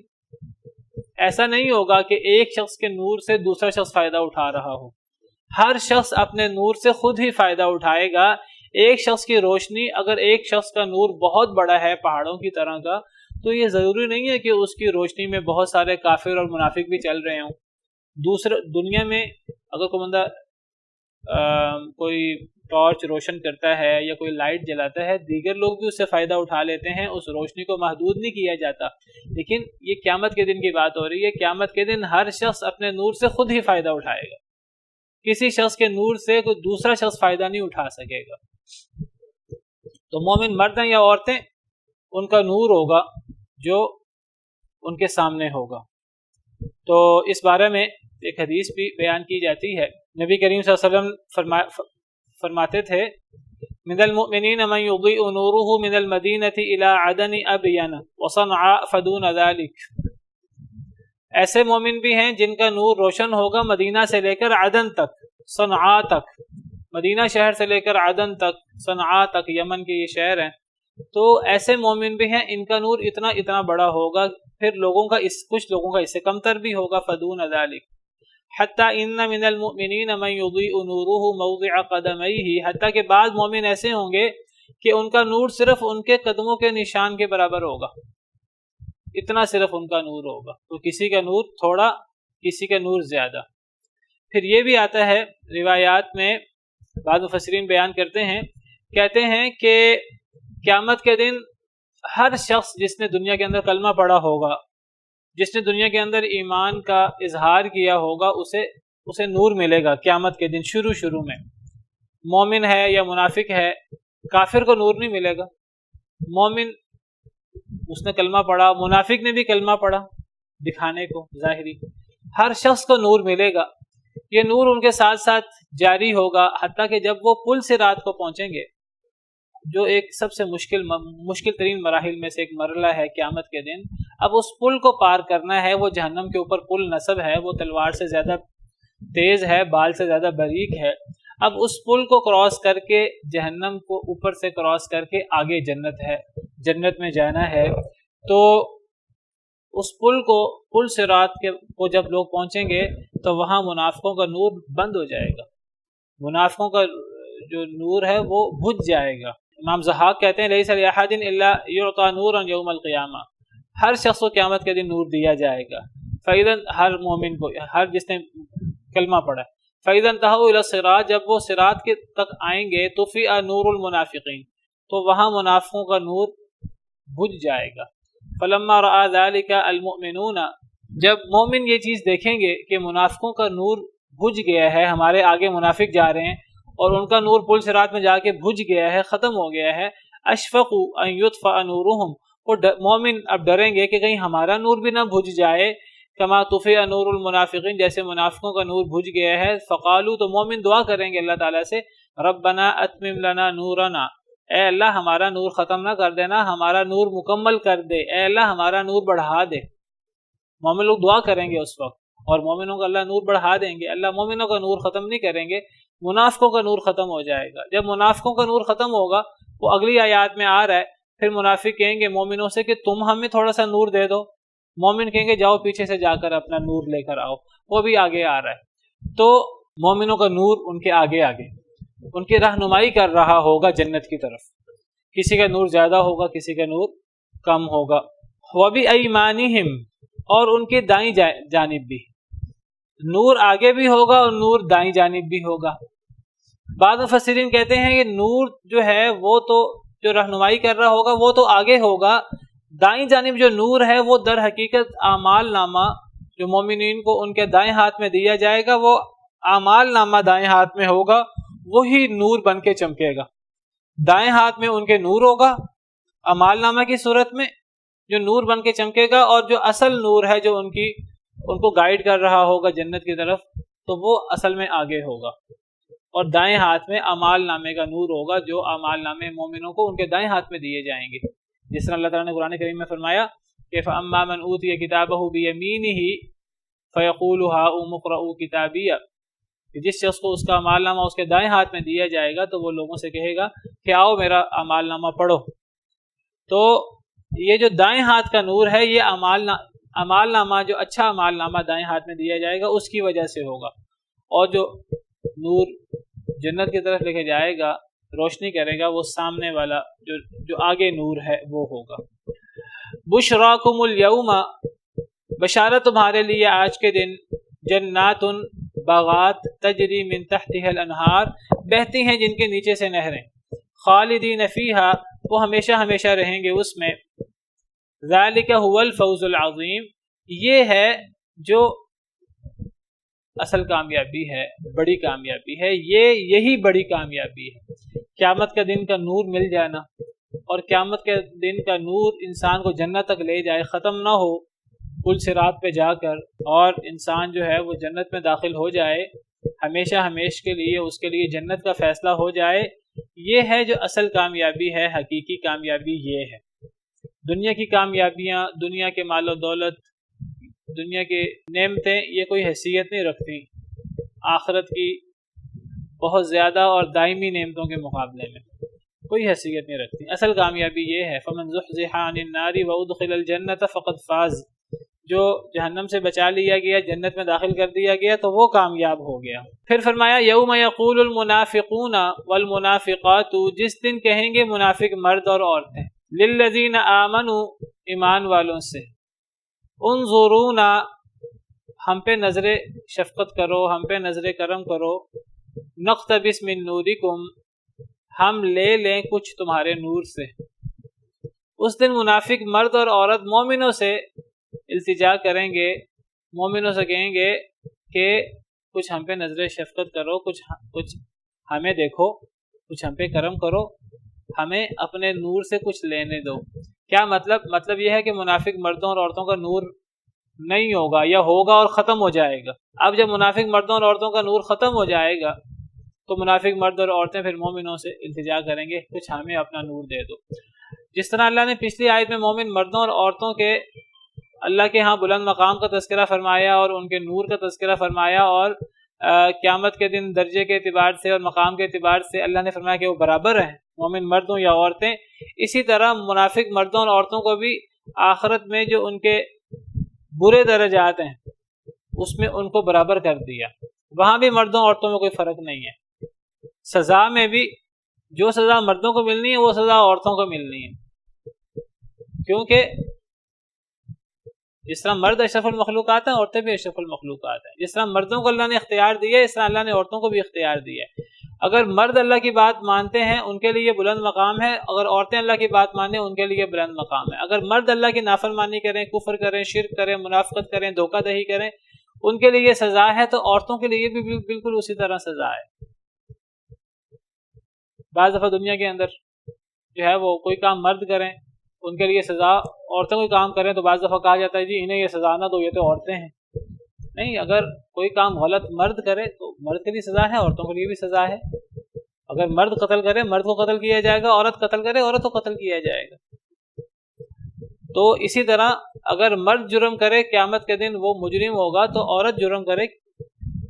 ایسا نہیں ہوگا کہ ایک شخص کے نور سے دوسرا شخص فائدہ اٹھا رہا ہو. ہر شخص اپنے نور سے خود ہی فائدہ اٹھائے گا. ایک شخص کی روشنی، اگر ایک شخص کا نور بہت بڑا ہے پہاڑوں کی طرح کا، تو یہ ضروری نہیں ہے کہ اس کی روشنی میں بہت سارے کافر اور منافق بھی چل رہے ہوں. دوسرے دنیا میں اگر کوئی بندہ کوئی ٹارچ روشن کرتا ہے یا کوئی لائٹ جلاتا ہے، دیگر لوگ بھی اس سے فائدہ اٹھا لیتے ہیں، اس روشنی کو محدود نہیں کیا جاتا. لیکن یہ قیامت کے دن کی بات ہو رہی ہے. قیامت کے دن ہر شخص اپنے نور سے خود ہی فائدہ اٹھائے گا. کسی شخص کے نور سے کوئی دوسرا شخص فائدہ نہیں اٹھا سکے گا. تو مومن مرد ہیں یا عورتیں، ان کا نور ہوگا جو ان کے سامنے ہوگا. تو اس بارے میں ایک حدیث بھی بیان کی جاتی ہے. نبی کریم صلی اللہ علیہ وسلم فرماتے تھے من المؤمنین من یضیء نورہ من المدینۃ الی عدن ابین وصنعاء فدون ذلک. ایسے مومن بھی ہیں جن کا نور روشن ہوگا مدینہ سے لے کر عدن تک، صنعاء تک. مدینہ شہر سے لے کر عدن تک، صنعاء تک، یمن کے یہ شہر ہیں. تو ایسے مومن بھی ہیں، ان کا نور اتنا بڑا ہوگا. پھر کچھ لوگوں کا اس سے کمتر بھی ہوگا. فدون ذلک حتی ان من المؤمنین من یضیء نورہ موضع قدمیہ. حتیٰ کہ بعض مومن ایسے ہوں گے کہ ان کا نور صرف ان کے قدموں کے نشان کے برابر ہوگا. اتنا صرف ان کا نور ہوگا. تو کسی کا نور تھوڑا، کسی کا نور زیادہ. پھر یہ بھی آتا ہے روایات میں، بعض مفسرین بیان کرتے ہیں، کہتے ہیں کہ قیامت کے دن ہر شخص جس نے دنیا کے اندر کلمہ پڑھا ہوگا، جس نے دنیا کے اندر ایمان کا اظہار کیا ہوگا، اسے نور ملے گا قیامت کے دن شروع میں۔ مومن ہے یا منافق ہے، کافر کو نور نہیں ملے گا۔ مومن اس نے کلمہ پڑھا، منافق نے بھی کلمہ پڑھا دکھانے کو ظاہری، ہر شخص کو نور ملے گا۔ یہ نور ان کے ساتھ ساتھ جاری ہوگا حتیٰ کہ جب وہ پل صراط کو پہنچیں گے، جو ایک سب سے مشکل ترین مراحل میں سے ایک مرحلہ ہے قیامت کے دن۔ اب اس پل کو پار کرنا ہے، وہ جہنم کے اوپر پل نصب ہے، وہ تلوار سے زیادہ تیز ہے، بال سے زیادہ باریک ہے۔ اب اس پل کو کراس کر کے، جہنم کو اوپر سے کراس کر کے آگے جنت ہے، جنت میں جانا ہے۔ تو اس پل صراط کو جب لوگ پہنچیں گے تو وہاں منافقوں کا نور بند ہو جائے گا، منافقوں کا جو نور ہے وہ بجھ جائے گا۔ امام ضحاک کہتے ہیں لیس لأحد الا یعطى نورا یوم القیامہ، ہر شخص کو قیامت کے دن نور دیا جائے گا۔ فَإِذَا، ہر مومن کو، ہر جس نے کلمہ پڑھا، فَإِذَا انتهوا إلى الصراط، جب وہ صراط کے تک آئیں گے، طفئ نور المنافقین، تو وہاں منافقوں کا نور بجھ جائے گا۔ فَلَمَّا رَأَى ذَلِكَ الْمُؤْمِنُونَ، جب مومن یہ چیز دیکھیں گے کہ منافقوں کا نور بجھ گیا ہے، ہمارے آگے منافق جا رہے ہیں اور ان کا نور پل صراط میں جا کے بجھ گیا ہے، ختم ہو گیا ہے، اشفقوا ان يطفأ نورهم، وہ مومن اب ڈریں گے کہ کہیں ہمارا نور بھی نہ بجھ جائے، کما طفئ نور المنافقین، جیسے منافقوں کا نور بجھ گیا ہے۔ فقالوا، تو مومن دعا کریں گے اللہ تعالیٰ سے، ربنا اتمم لنا نورنا، اے اللہ ہمارا نور ختم نہ کر دینا، ہمارا نور مکمل کر دے، اے اللہ ہمارا نور بڑھا دے۔ مومن لوگ دعا کریں گے اس وقت، اور مومنوں کا اللہ نور بڑھا دیں گے۔ اللہ مومنوں کا نور ختم نہیں کریں گے، منافقوں کا نور ختم ہو جائے گا۔ جب منافقوں کا نور ختم ہوگا، وہ اگلی آیات میں آ رہا ہے، پھر منافق کہیں گے مومنوں سے کہ تم ہمیں تھوڑا سا نور دے دو، مومن کہیں گے جاؤ پیچھے سے جا کر اپنا نور لے کر آؤ، وہ بھی آگے آ رہا ہے۔ تو مومنوں کا نور ان کے آگے ان کی رہنمائی کر رہا ہوگا جنت کی طرف، کسی کا نور زیادہ ہوگا، کسی کا نور کم ہوگا۔ وَبِأَيْمَانِهِمْ، اور ان کی دائیں جانب بھی نور آگے بھی ہوگا اور نور دائیں جانب بھی ہوگا۔ بعض مفسرین کہتے ہیں یہ نور جو ہے وہ تو جو رہنمائی کر رہا ہوگا وہ تو آگے ہوگا، دائیں جانب جو نور ہے وہ در حقیقت اعمال نامہ جو مومنین کو ان کے دائیں ہاتھ میں دیا جائے گا، وہ اعمال نامہ دائیں ہاتھ میں ہوگا، وہی نور بن کے چمکے گا۔ دائیں ہاتھ میں ان کے نور ہوگا اعمال نامہ کی صورت میں جو نور بن کے چمکے گا، اور جو اصل نور ہے جو ان کو گائیڈ کر رہا ہوگا جنت کی طرف، تو وہ اصل میں آگے ہوگا۔ اور دائیں ہاتھ میں اعمال نامے کا نور ہوگا، جو اعمال نامے مومنوں کو ان کے دائیں ہاتھ میں دیے جائیں گے۔ جس طرح اللہ تعالیٰ نے قرآن کریم میں فرمایا کہ فَأَمَّا مَنْ أُوتِيَ كِتَابَهُ بِيَمِينِهِ فَيَقُولُ هَاؤُمُ اقْرَءُوا كِتَابِيَهْ، جس شخص کو اس کا اعمال نامہ اس کے دائیں ہاتھ میں دیا جائے گا تو وہ لوگوں سے کہے گا کہ آؤ میرا اعمال نامہ پڑھو۔ تو یہ جو دائیں ہاتھ کا نور ہے، یہ اعمال نامہ جو اچھا اعمال نامہ دائیں ہاتھ میں دیا جائے گا اس کی وجہ سے ہوگا، اور جو نور جنت کی طرف لے کے جائے گا، روشنی کرے گا، وہ سامنے والا جو آگے نور ہے وہ ہوگا۔ بشراکم الیوم، بشارت تمہارے لیے آج کے دن، جنات، باغات، تجری من تحتها الانہار، بہتی ہیں جن کے نیچے سے نہریں، خالدین فیہا، وہ ہمیشہ ہمیشہ رہیں گے اس میں، ذالک هو الفوز العظیم، یہ ہے جو اصل کامیابی ہے، بڑی کامیابی ہے، یہی بڑی کامیابی ہے۔ قیامت کا دن کا نور مل جانا، اور قیامت کے دن کا نور انسان کو جنت تک لے جائے، ختم نہ ہو پل صراط پہ جا کر، اور انسان جو ہے وہ جنت میں داخل ہو جائے ہمیشہ ہمیش کے لیے، اس کے لیے جنت کا فیصلہ ہو جائے، یہ ہے جو اصل کامیابی ہے، حقیقی کامیابی یہ ہے۔ دنیا کی کامیابیاں، دنیا کے مال و دولت، دنیا کی نعمتیں، یہ کوئی حیثیت نہیں رکھتی آخرت کی بہت زیادہ اور دائمی نعمتوں کے مقابلے میں، کوئی حیثیت نہیں رکھتی۔ اصل کامیابی یہ ہے، فمن زحزح عن النار وادخل الجنة فقد فاز، جو جہنم سے بچا لیا گیا، جنت میں داخل کر دیا گیا تو وہ کامیاب ہو گیا۔ پھر فرمایا یوم یقول المنافقون والمنافقات، جس دن کہیں گے منافق مرد اور عورتیں، للذین آمنوا، ایمان والوں سے، انظرونا، ہم پہ نظر شفقت کرو، ہم پہ نظر کرم کرو، نقتبس من نورکم، ہم لے لیں کچھ تمہارے نور سے۔ اس دن منافق مرد اور عورت مومنوں سے التجا کریں گے، مومنوں سے کہیں گے کہ کچھ ہم پہ نظر شفقت کرو، کچھ ہمیں دیکھو، کچھ ہم پہ کرم کرو، ہمیں اپنے نور سے کچھ لینے دو۔ کیا مطلب یہ ہے کہ منافق مردوں اور عورتوں کا نور نہیں ہوگا، یا ہوگا اور ختم ہو جائے گا۔ اب جب منافق مردوں اور عورتوں کا نور ختم ہو جائے گا تو منافق مرد اور عورتیں پھر مومنوں سے التجا کریں گے کچھ ہمیں اپنا نور دے دو۔ جس طرح اللہ نے پچھلی آیت میں مومن مردوں اور عورتوں کے اللہ کے ہاں بلند مقام کا تذکرہ فرمایا اور ان کے نور کا تذکرہ فرمایا، اور قیامت کے دن درجے کے اعتبار سے اور مقام کے اعتبار سے اللہ نے فرمایا کہ وہ برابر ہیں، مومن مردوں یا عورتیں۔ اسی طرح منافق مردوں اور عورتوں کو بھی آخرت میں جو ان کے برے درجات ہیں اس میں ان کو برابر کر دیا، وہاں بھی مردوں عورتوں میں کوئی فرق نہیں ہے۔ سزا میں بھی جو سزا مردوں کو ملنی ہے وہ سزا عورتوں کو ملنی ہے، کیونکہ جس طرح مرد اشرف المخلوقات ہیں عورتیں بھی اشرف المخلوقات ہیں۔ جس طرح مردوں کو اللہ نے اختیار دیا ہے اس طرح اللہ نے عورتوں کو بھی اختیار دیا ہے۔ اگر مرد اللہ کی بات مانتے ہیں ان کے لیے بلند مقام ہے، اگر عورتیں اللہ کی بات مانیں ان کے لیے بلند مقام ہے۔ اگر مرد اللہ کی نافرمانی کریں، کفر کریں، شرک کریں، منافقت کریں، دھوکہ دہی کریں، ان کے لیے سزا ہے، تو عورتوں کے لیے بھی بالکل اسی طرح سزا ہے۔ بعض دفعہ دنیا کے اندر جو ہے وہ کوئی کام مرد کریں ان کے لیے سزا، عورتوں کوئی کام کریں تو بعض دفعہ کہا جاتا ہے جی انہیں یہ سزا نہ دو، یہ تو عورتیں ہیں۔ نہیں، اگر کوئی کام غلط مرد کرے تو مرد کے لیے سزا ہے، عورتوں کے لیے بھی سزا ہے۔ اگر مرد قتل کرے مرد کو قتل کیا جائے گا، عورت قتل کرے عورت کو قتل کیا جائے گا۔ تو اسی طرح اگر مرد جرم کرے قیامت کے دن وہ مجرم ہوگا، تو عورت جرم کرے،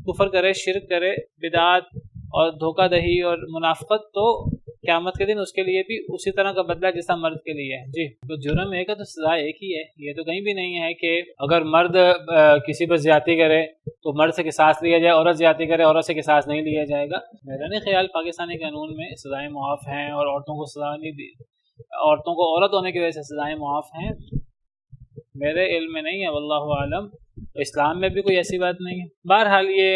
کفر کرے، شرک کرے، بدعات اور دھوکہ دہی اور منافقت، تو قیامت کے دن اس کے لیے بھی اسی طرح کا بدلہ جیسا مرد کے لیے ہے۔ جی، تو جرم ایک ہے تو سزا ایک ہی ہے۔ یہ تو کہیں بھی نہیں ہے کہ اگر مرد کسی پر زیادتی کرے تو مرد سے قصاص لیا جائے، عورت زیادتی کرے عورت سے قصاص نہیں لیا جائے گا۔ میرا نہیں خیال پاکستانی قانون میں سزائیں معاف ہیں اور عورتوں کو سزا نہیں دی، عورتوں کو عورت ہونے کی وجہ سے سزائیں معاف ہیں، میرے علم میں نہیں ہے، واللہ عالم۔ اسلام میں بھی کوئی ایسی بات نہیں ہے۔ بہرحال یہ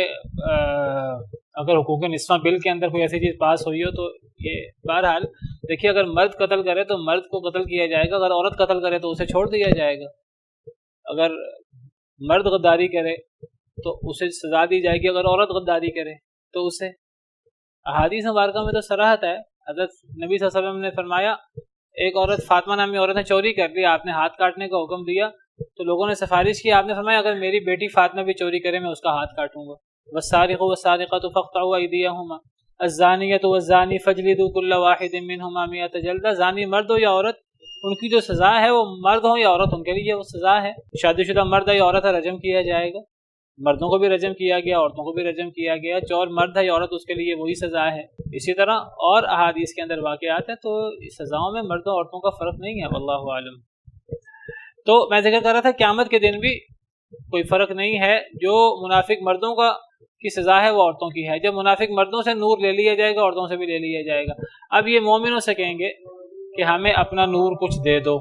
اگر حقوق نسواں بل کے اندر کوئی ایسی چیز پاس ہوئی ہو تو یہ بہرحال دیکھیے، اگر مرد قتل کرے تو مرد کو قتل کیا جائے گا، اگر عورت قتل کرے تو اسے چھوڑ دیا جائے گا۔ اگر مرد غداری کرے تو اسے سزا دی جائے گی، اگر عورت غداری کرے تو اسے۔ احادیث مبارکہ میں تو صراحت ہے، حضرت نبی صلی اللہ علیہ وسلم نے فرمایا ایک عورت فاطمہ نامی عورت نے چوری کر لی، آپ نے ہاتھ کاٹنے کا حکم دیا تو لوگوں نے سفارش کی، آپ نے فرمایا اگر میری بیٹی فاطمہ بھی چوری کرے میں اس کا ہاتھ کاٹوں گا۔ والسارق والسارقۃ فاقطعوا ایدیہما الزانیۃ والزانی فاجلدوا کل واحد منہما 100 جلدہ۔ زانی مرد ہو یا عورت، ان کی جو سزا ہے وہ مرد ہو یا عورت ان کے لیے وہ سزا ہے۔ شادی شدہ مرد ہے یا عورت ہے رجم کیا جائے گا، مردوں کو بھی رجم کیا گیا، عورتوں کو بھی رجم کیا گیا۔ چور مرد ہے یا عورت اس کے لیے وہی سزا ہے۔ اسی طرح اور احادیث کے اندر واقعات ہیں، تو سزاؤں میں مردوں عورتوں کا فرق نہیں ہے، واللہ عالم۔ تو میں ذکر کر رہا تھا قیامت کے دن بھی کوئی فرق نہیں ہے، جو منافق مردوں کا کی سزا ہے وہ عورتوں کی ہے۔ جب منافق مردوں سے نور لے لیا جائے گا عورتوں سے بھی لے لیا جائے گا۔ اب یہ مومنوں سے کہیں گے کہ ہمیں اپنا نور کچھ دے دو،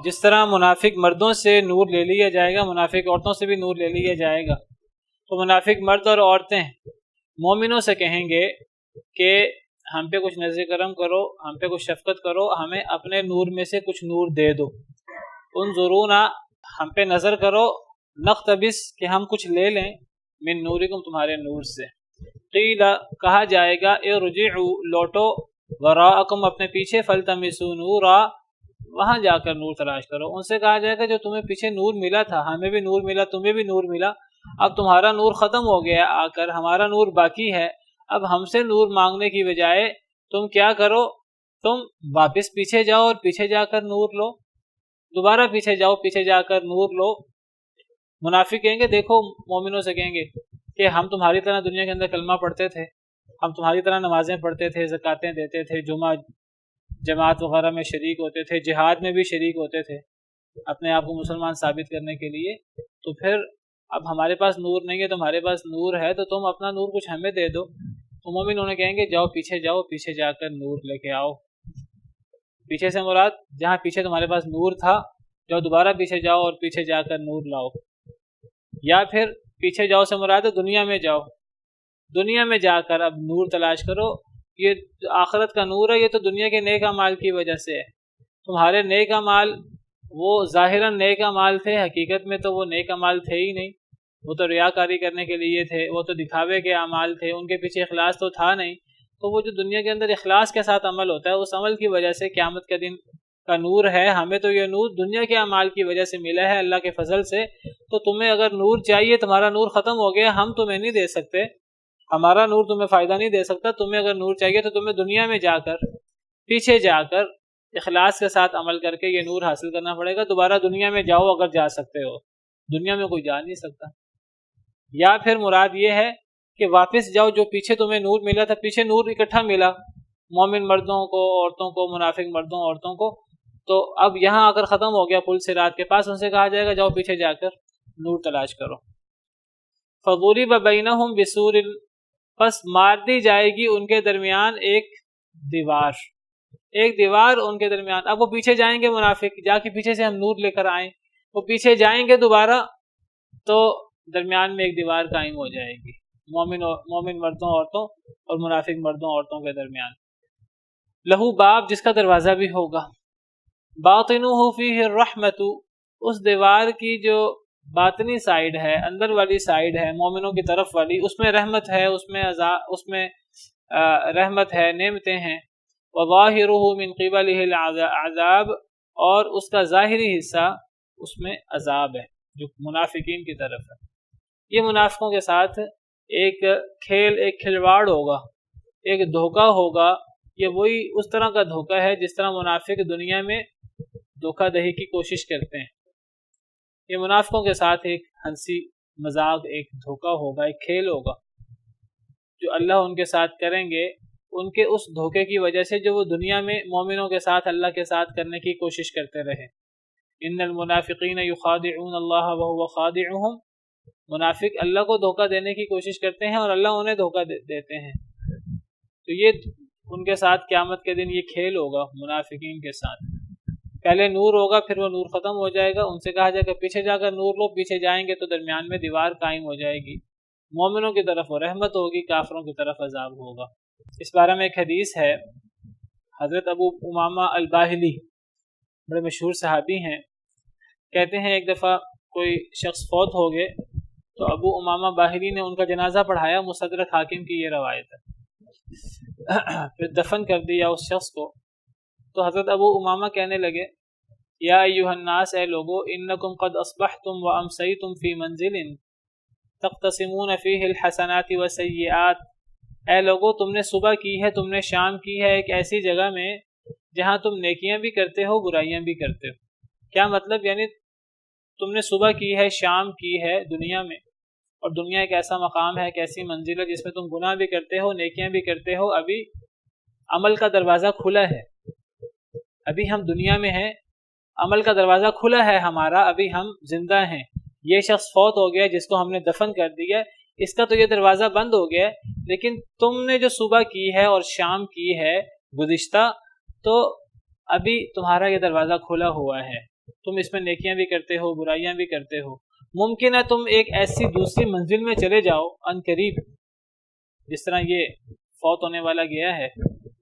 جس طرح منافق مردوں سے نور لے لیا جائے گا منافق عورتوں سے بھی نور لے لیا جائے گا۔ تو منافق مرد اور عورتیں مومنوں سے کہیں گے کہ ہم پہ کچھ نظر کرم کرو، ہم پہ کچھ شفقت کرو، ہمیں اپنے نور میں سے کچھ نور دے دو۔ انظرونا، ہم پہ نظر کرو، نقتبس، کہ ہم کچھ لے لیں، من نورکم، تمہارے نور سے۔ قیل، کہا جائے گا، ارجعوا، لوٹو، وراءکم، اپنے پیچھے، فالتمسوا نورا، وہاں جا کر نور تلاش کرو۔ ان سے کہا جائے گا جو تمہیں پیچھے نور ملا تھا، ہمیں بھی نور ملا، تمہیں بھی نور ملا، اب تمہارا نور ختم ہو گیا آ کر، ہمارا نور باقی ہے، اب ہم سے نور مانگنے کی بجائے تم کیا کرو، تم واپس پیچھے جاؤ اور پیچھے جا کر نور لو، دوبارہ پیچھے جاؤ، پیچھے جا کر نور لو۔ منافق کہیں گے، دیکھو مومنوں سے کہیں گے کہ ہم تمہاری طرح دنیا کے اندر کلمہ پڑھتے تھے، ہم تمہاری طرح نمازیں پڑھتے تھے، زکاتیں دیتے تھے، جمعہ جماعت وغیرہ میں شریک ہوتے تھے، جہاد میں بھی شریک ہوتے تھے اپنے آپ کو مسلمان ثابت کرنے کے لیے، تو پھر اب ہمارے پاس نور نہیں ہے، تمہارے پاس نور ہے تو تم اپنا نور کچھ ہمیں دے دو۔ تو مومن انہیں کہیں گے جاؤ، پیچھے جا کر نور لے کے آؤ۔ پیچھے سے مراد جہاں پیچھے تمہارے پاس نور تھا، جاؤ دوبارہ پیچھے جاؤ اور پیچھے جا کر نور لاؤ۔ یا پھر پیچھے جاؤ سے مراد ہے دنیا میں جاؤ، دنیا میں جا کر اب نور تلاش کرو۔ یہ آخرت کا نور ہے، یہ تو دنیا کے نیک اعمال کی وجہ سے ہے۔ تمہارے نیک اعمال وہ ظاہراً نیک اعمال تھے، حقیقت میں تو وہ نیک اعمال تھے ہی نہیں، وہ تو ریاکاری کرنے کے لیے تھے، وہ تو دکھاوے کے اعمال تھے، ان کے پیچھے اخلاص تو تھا نہیں۔ تو وہ جو دنیا کے اندر اخلاص کے ساتھ عمل ہوتا ہے، اس عمل کی وجہ سے قیامت کے دن کا نور ہے۔ ہمیں تو یہ نور دنیا کے اعمال کی وجہ سے ملا ہے اللہ کے فضل سے۔ تو تمہیں اگر نور چاہیے، تمہارا نور ختم ہو گیا، ہم تمہیں نہیں دے سکتے، ہمارا نور تمہیں فائدہ نہیں دے سکتا۔ تمہیں اگر نور چاہیے تو تمہیں دنیا میں جا کر، پیچھے جا کر اخلاص کے ساتھ عمل کر کے یہ نور حاصل کرنا پڑے گا۔ دوبارہ دنیا میں جاؤ اگر جا سکتے ہو، دنیا میں کوئی جا نہیں سکتا۔ یا پھر مراد یہ ہے کہ واپس جاؤ، جو پیچھے تمہیں نور ملا تھا، پیچھے نور اکٹھا ملا مومن مردوں کو، عورتوں کو، منافق مردوں عورتوں کو، تو اب یہاں آ کر ختم ہو گیا پل صراط کے پاس، ان سے کہا جائے گا جاؤ پیچھے جا کر نور تلاش کرو۔ فضرب بینہم بسور، پس مار دی جائے گی ان کے درمیان ایک دیوار، ایک دیوار ان کے درمیان۔ اب وہ پیچھے جائیں گے منافق، جا کے پیچھے سے ہم نور لے کر آئیں، وہ پیچھے جائیں گے دوبارہ تو درمیان میں ایک دیوار قائم ہو جائے گی مومن مردوں عورتوں اور منافق مردوں عورتوں کے درمیان۔ لہو باب، جس کا دروازہ بھی ہوگا، باطنہ فیہ الرحمۃ، اس دیوار کی جو باطنی سائیڈ ہے، اندر والی سائیڈ ہے مومنوں کی طرف والی، اس میں رحمت ہے، اس میں رحمت ہے، نعمتیں ہیں۔ وظاہرہ من قبلہ العذاب، اور اس کا ظاہری حصہ اس میں عذاب ہے جو منافقین کی طرف ہے۔ یہ منافقوں کے ساتھ ایک کھلواڑ ہوگا، ایک دھوکہ ہوگا۔ یہ وہی اس طرح کا دھوکہ ہے جس طرح منافق دنیا میں دھوکہ دہی کی کوشش کرتے ہیں۔ یہ منافقوں کے ساتھ ایک ہنسی مذاق، ایک دھوکہ ہوگا، ایک کھیل ہوگا جو اللہ ان کے ساتھ کریں گے، ان کے اس دھوکے کی وجہ سے جو وہ دنیا میں مومنوں کے ساتھ، اللہ کے ساتھ کرنے کی کوشش کرتے رہے۔ ان المنافقین یخادعون اللہ وهو خادعهم، منافق اللہ کو دھوکہ دینے کی کوشش کرتے ہیں اور اللہ انہیں دھوکہ دیتے ہیں۔ تو یہ ان کے ساتھ قیامت کے دن یہ کھیل ہوگا منافقین کے ساتھ۔ پہلے نور ہوگا، پھر وہ نور ختم ہو جائے گا، ان سے کہا جائے گا پیچھے جا کر نور لو، پیچھے جائیں گے تو درمیان میں دیوار قائم ہو جائے گی، مومنوں کی طرف وہ رحمت ہوگی، کافروں کی طرف عذاب ہوگا۔ اس بارے میں ایک حدیث ہے، حضرت ابو امامہ الباہلی بڑے مشہور صحابی ہیں، کہتے ہیں ایک دفعہ کوئی شخص فوت ہو گئے تو ابو امامہ باہلی نے ان کا جنازہ پڑھایا، مستدرک حاکم کی یہ روایت ہے۔ پھر دفن کر دیا اس شخص کو، تو حضرت ابو امامہ کہنے لگے یا ایھا الناس، اے لوگو، انکم قد اصبحتم وامسیتم فی منزل تقتسمون فیہ الحسنات والسیئات، اے لوگو تم نے صبح کی ہے، تم نے شام کی ہے ایک ایسی جگہ میں جہاں تم نیکیاں بھی کرتے ہو برائیاں بھی کرتے ہو۔ کیا مطلب؟ یعنی تم نے صبح کی ہے، شام کی ہے دنیا میں، اور دنیا ایک ایسا مقام ہے، ایک ایسی منزل ہے جس میں تم گناہ بھی کرتے ہو، نیکیاں بھی کرتے ہو، ابھی عمل کا دروازہ کھلا ہے، ابھی ہم دنیا میں ہیں، عمل کا دروازہ کھلا ہے ہمارا، ابھی ہم زندہ ہیں۔ یہ شخص فوت ہو گیا جس کو ہم نے دفن کر دیا، اس کا تو یہ دروازہ بند ہو گیا، لیکن تم نے جو صبح کی ہے اور شام کی ہے گزشتہ، تو ابھی تمہارا یہ دروازہ کھلا ہوا ہے، تم اس میں نیکیاں بھی کرتے ہو برائیاں بھی کرتے ہو۔ ممکن ہے تم ایک ایسی دوسری منزل میں چلے جاؤ ان قریب، جس طرح یہ فوت ہونے والا گیا ہے،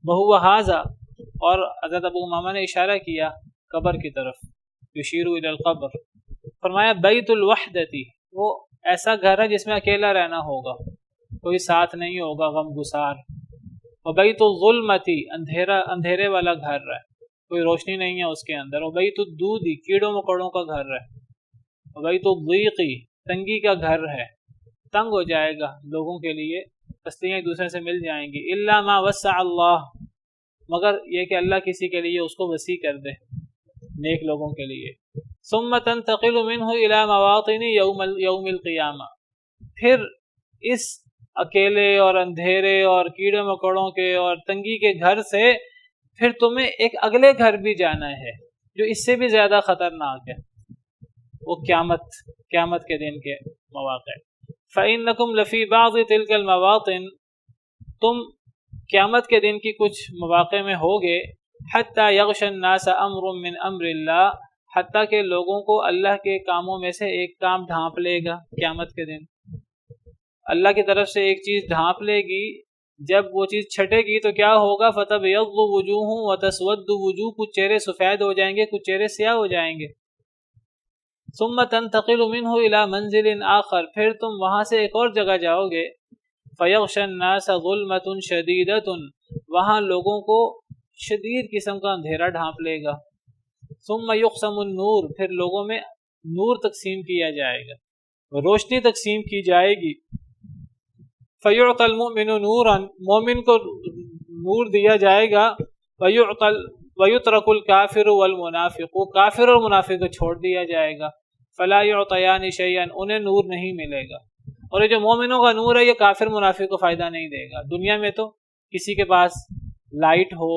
بہو ھذا، اور حضرت ابو امامہ نے اشارہ کیا قبر کی طرف، یشیر الی القبر، فرمایا بیت الوحدتی، وہ ایسا گھر ہے جس میں اکیلا رہنا ہوگا، کوئی ساتھ نہیں ہوگا، غم گسار۔ وبیت الظلمتی، اندھیرے والا گھر ہے، کوئی روشنی نہیں ہے اس کے اندر۔ وبیت الدودی، کیڑوں مکوڑوں کا گھر ہے۔ وبیت الضیقی، تنگی کا گھر ہے، تنگ ہو جائے گا لوگوں کے لیے، بستیاں ایک دوسرے سے مل جائیں گی۔ الا ما وسع اللہ، مگر یہ کہ اللہ کسی کے لیے اس کو وسیع کر دے، نیک لوگوں کے لیے۔ ثم تنتقل منه الى مواطن یوم القیامہ، پھر اس اکیلے اور اندھیرے اور کیڑے مکوڑوں کے اور تنگی کے گھر سے پھر تمہیں ایک اگلے گھر بھی جانا ہے جو اس سے بھی زیادہ خطرناک ہے، وہ قیامت کے دن کے مواقع۔ فإنکم لفی بعض تلک المواطن، تم قیامت کے دن کی کچھ مواقع میں ہوگے، حتی یغش الناس امر من امر اللہ، حتیٰ کہ لوگوں کو اللہ کے کاموں میں سے ایک کام ڈھانپ لے گا قیامت کے دن۔ اللہ کی طرف سے ایک چیز ڈھانپ لے گی، جب وہ چیز چھٹے گی تو کیا ہوگا؟ فَتَبْيَضُّ وُجُوهٌ وَتَسْوَدُّ وُجُوهٌ، کچھ چہرے سفید ہو جائیں گے، کچھ چہرے سیاہ ہو جائیں گے۔ ثُمَّ تَنْتَقِلُ مِنْهُ إِلَى مَنْزِلٍ آخر، پھر تم وہاں سے ایک اور جگہ جاؤ گے۔ فَيَغْشَى النَّاسَ ظُلْمَةٌ شَدِيدَةٌ، وہاں لوگوں کو شدید قسم کا اندھیرا ڈھانپ لے گا۔ ثُمَّ يُقْسَمُ النُّور، پھر لوگوں میں نور تقسیم کیا جائے گا، روشنی تقسیم کی جائے گی۔ فَيُعْطَى الْمُؤْمِنُ نُورًا، مومن کو نور دیا جائے گا۔ وَيُتْرَكُ الْكَافِرُ وَالْمُنَافِقُ، کافر اور منافق کو چھوڑ دیا جائے گا۔ فَلَا يُعْطَيَانِ شَيْئًا، انہیں نور نہیں ملے گا۔ اور یہ جو مومنوں کا نور ہے یہ کافر منافق کو فائدہ نہیں دے گا۔ دنیا میں تو کسی کے پاس لائٹ ہو،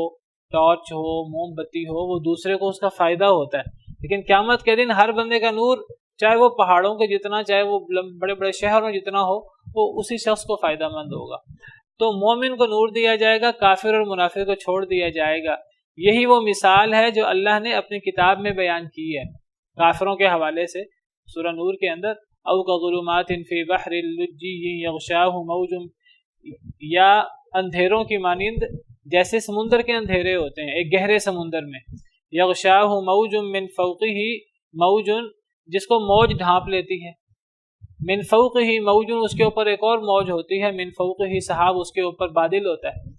ٹارچ ہو، موم بتی ہو، وہ دوسرے کو اس کا فائدہ ہوتا ہے، لیکن قیامت کے دن ہر بندے کا نور، چاہے وہ پہاڑوں کے جتنا، چاہے وہ بڑے بڑے شہروں میں جتنا ہو، وہ اسی شخص کو فائدہ مند ہوگا۔ تو مومن کو نور دیا جائے گا، کافر اور منافق کو چھوڑ دیا جائے گا۔ یہی وہ مثال ہے جو اللہ نے اپنی کتاب میں بیان کی ہے کافروں کے حوالے سے سورہ نور کے اندر، او کظلمات فی بحر اللجی یغشاہ موج، یا اندھیروں کی مانند جیسے سمندر کے اندھیرے ہوتے ہیں ایک گہرے سمندر میں، یغشاہ موج من فوقہ موج، جس کو موج ڈھانپ لیتی ہے، من فوقہ موج، اس کے اوپر ایک اور موج ہوتی ہے، من فوقہ سحاب، اس کے اوپر بادل ہوتا ہے،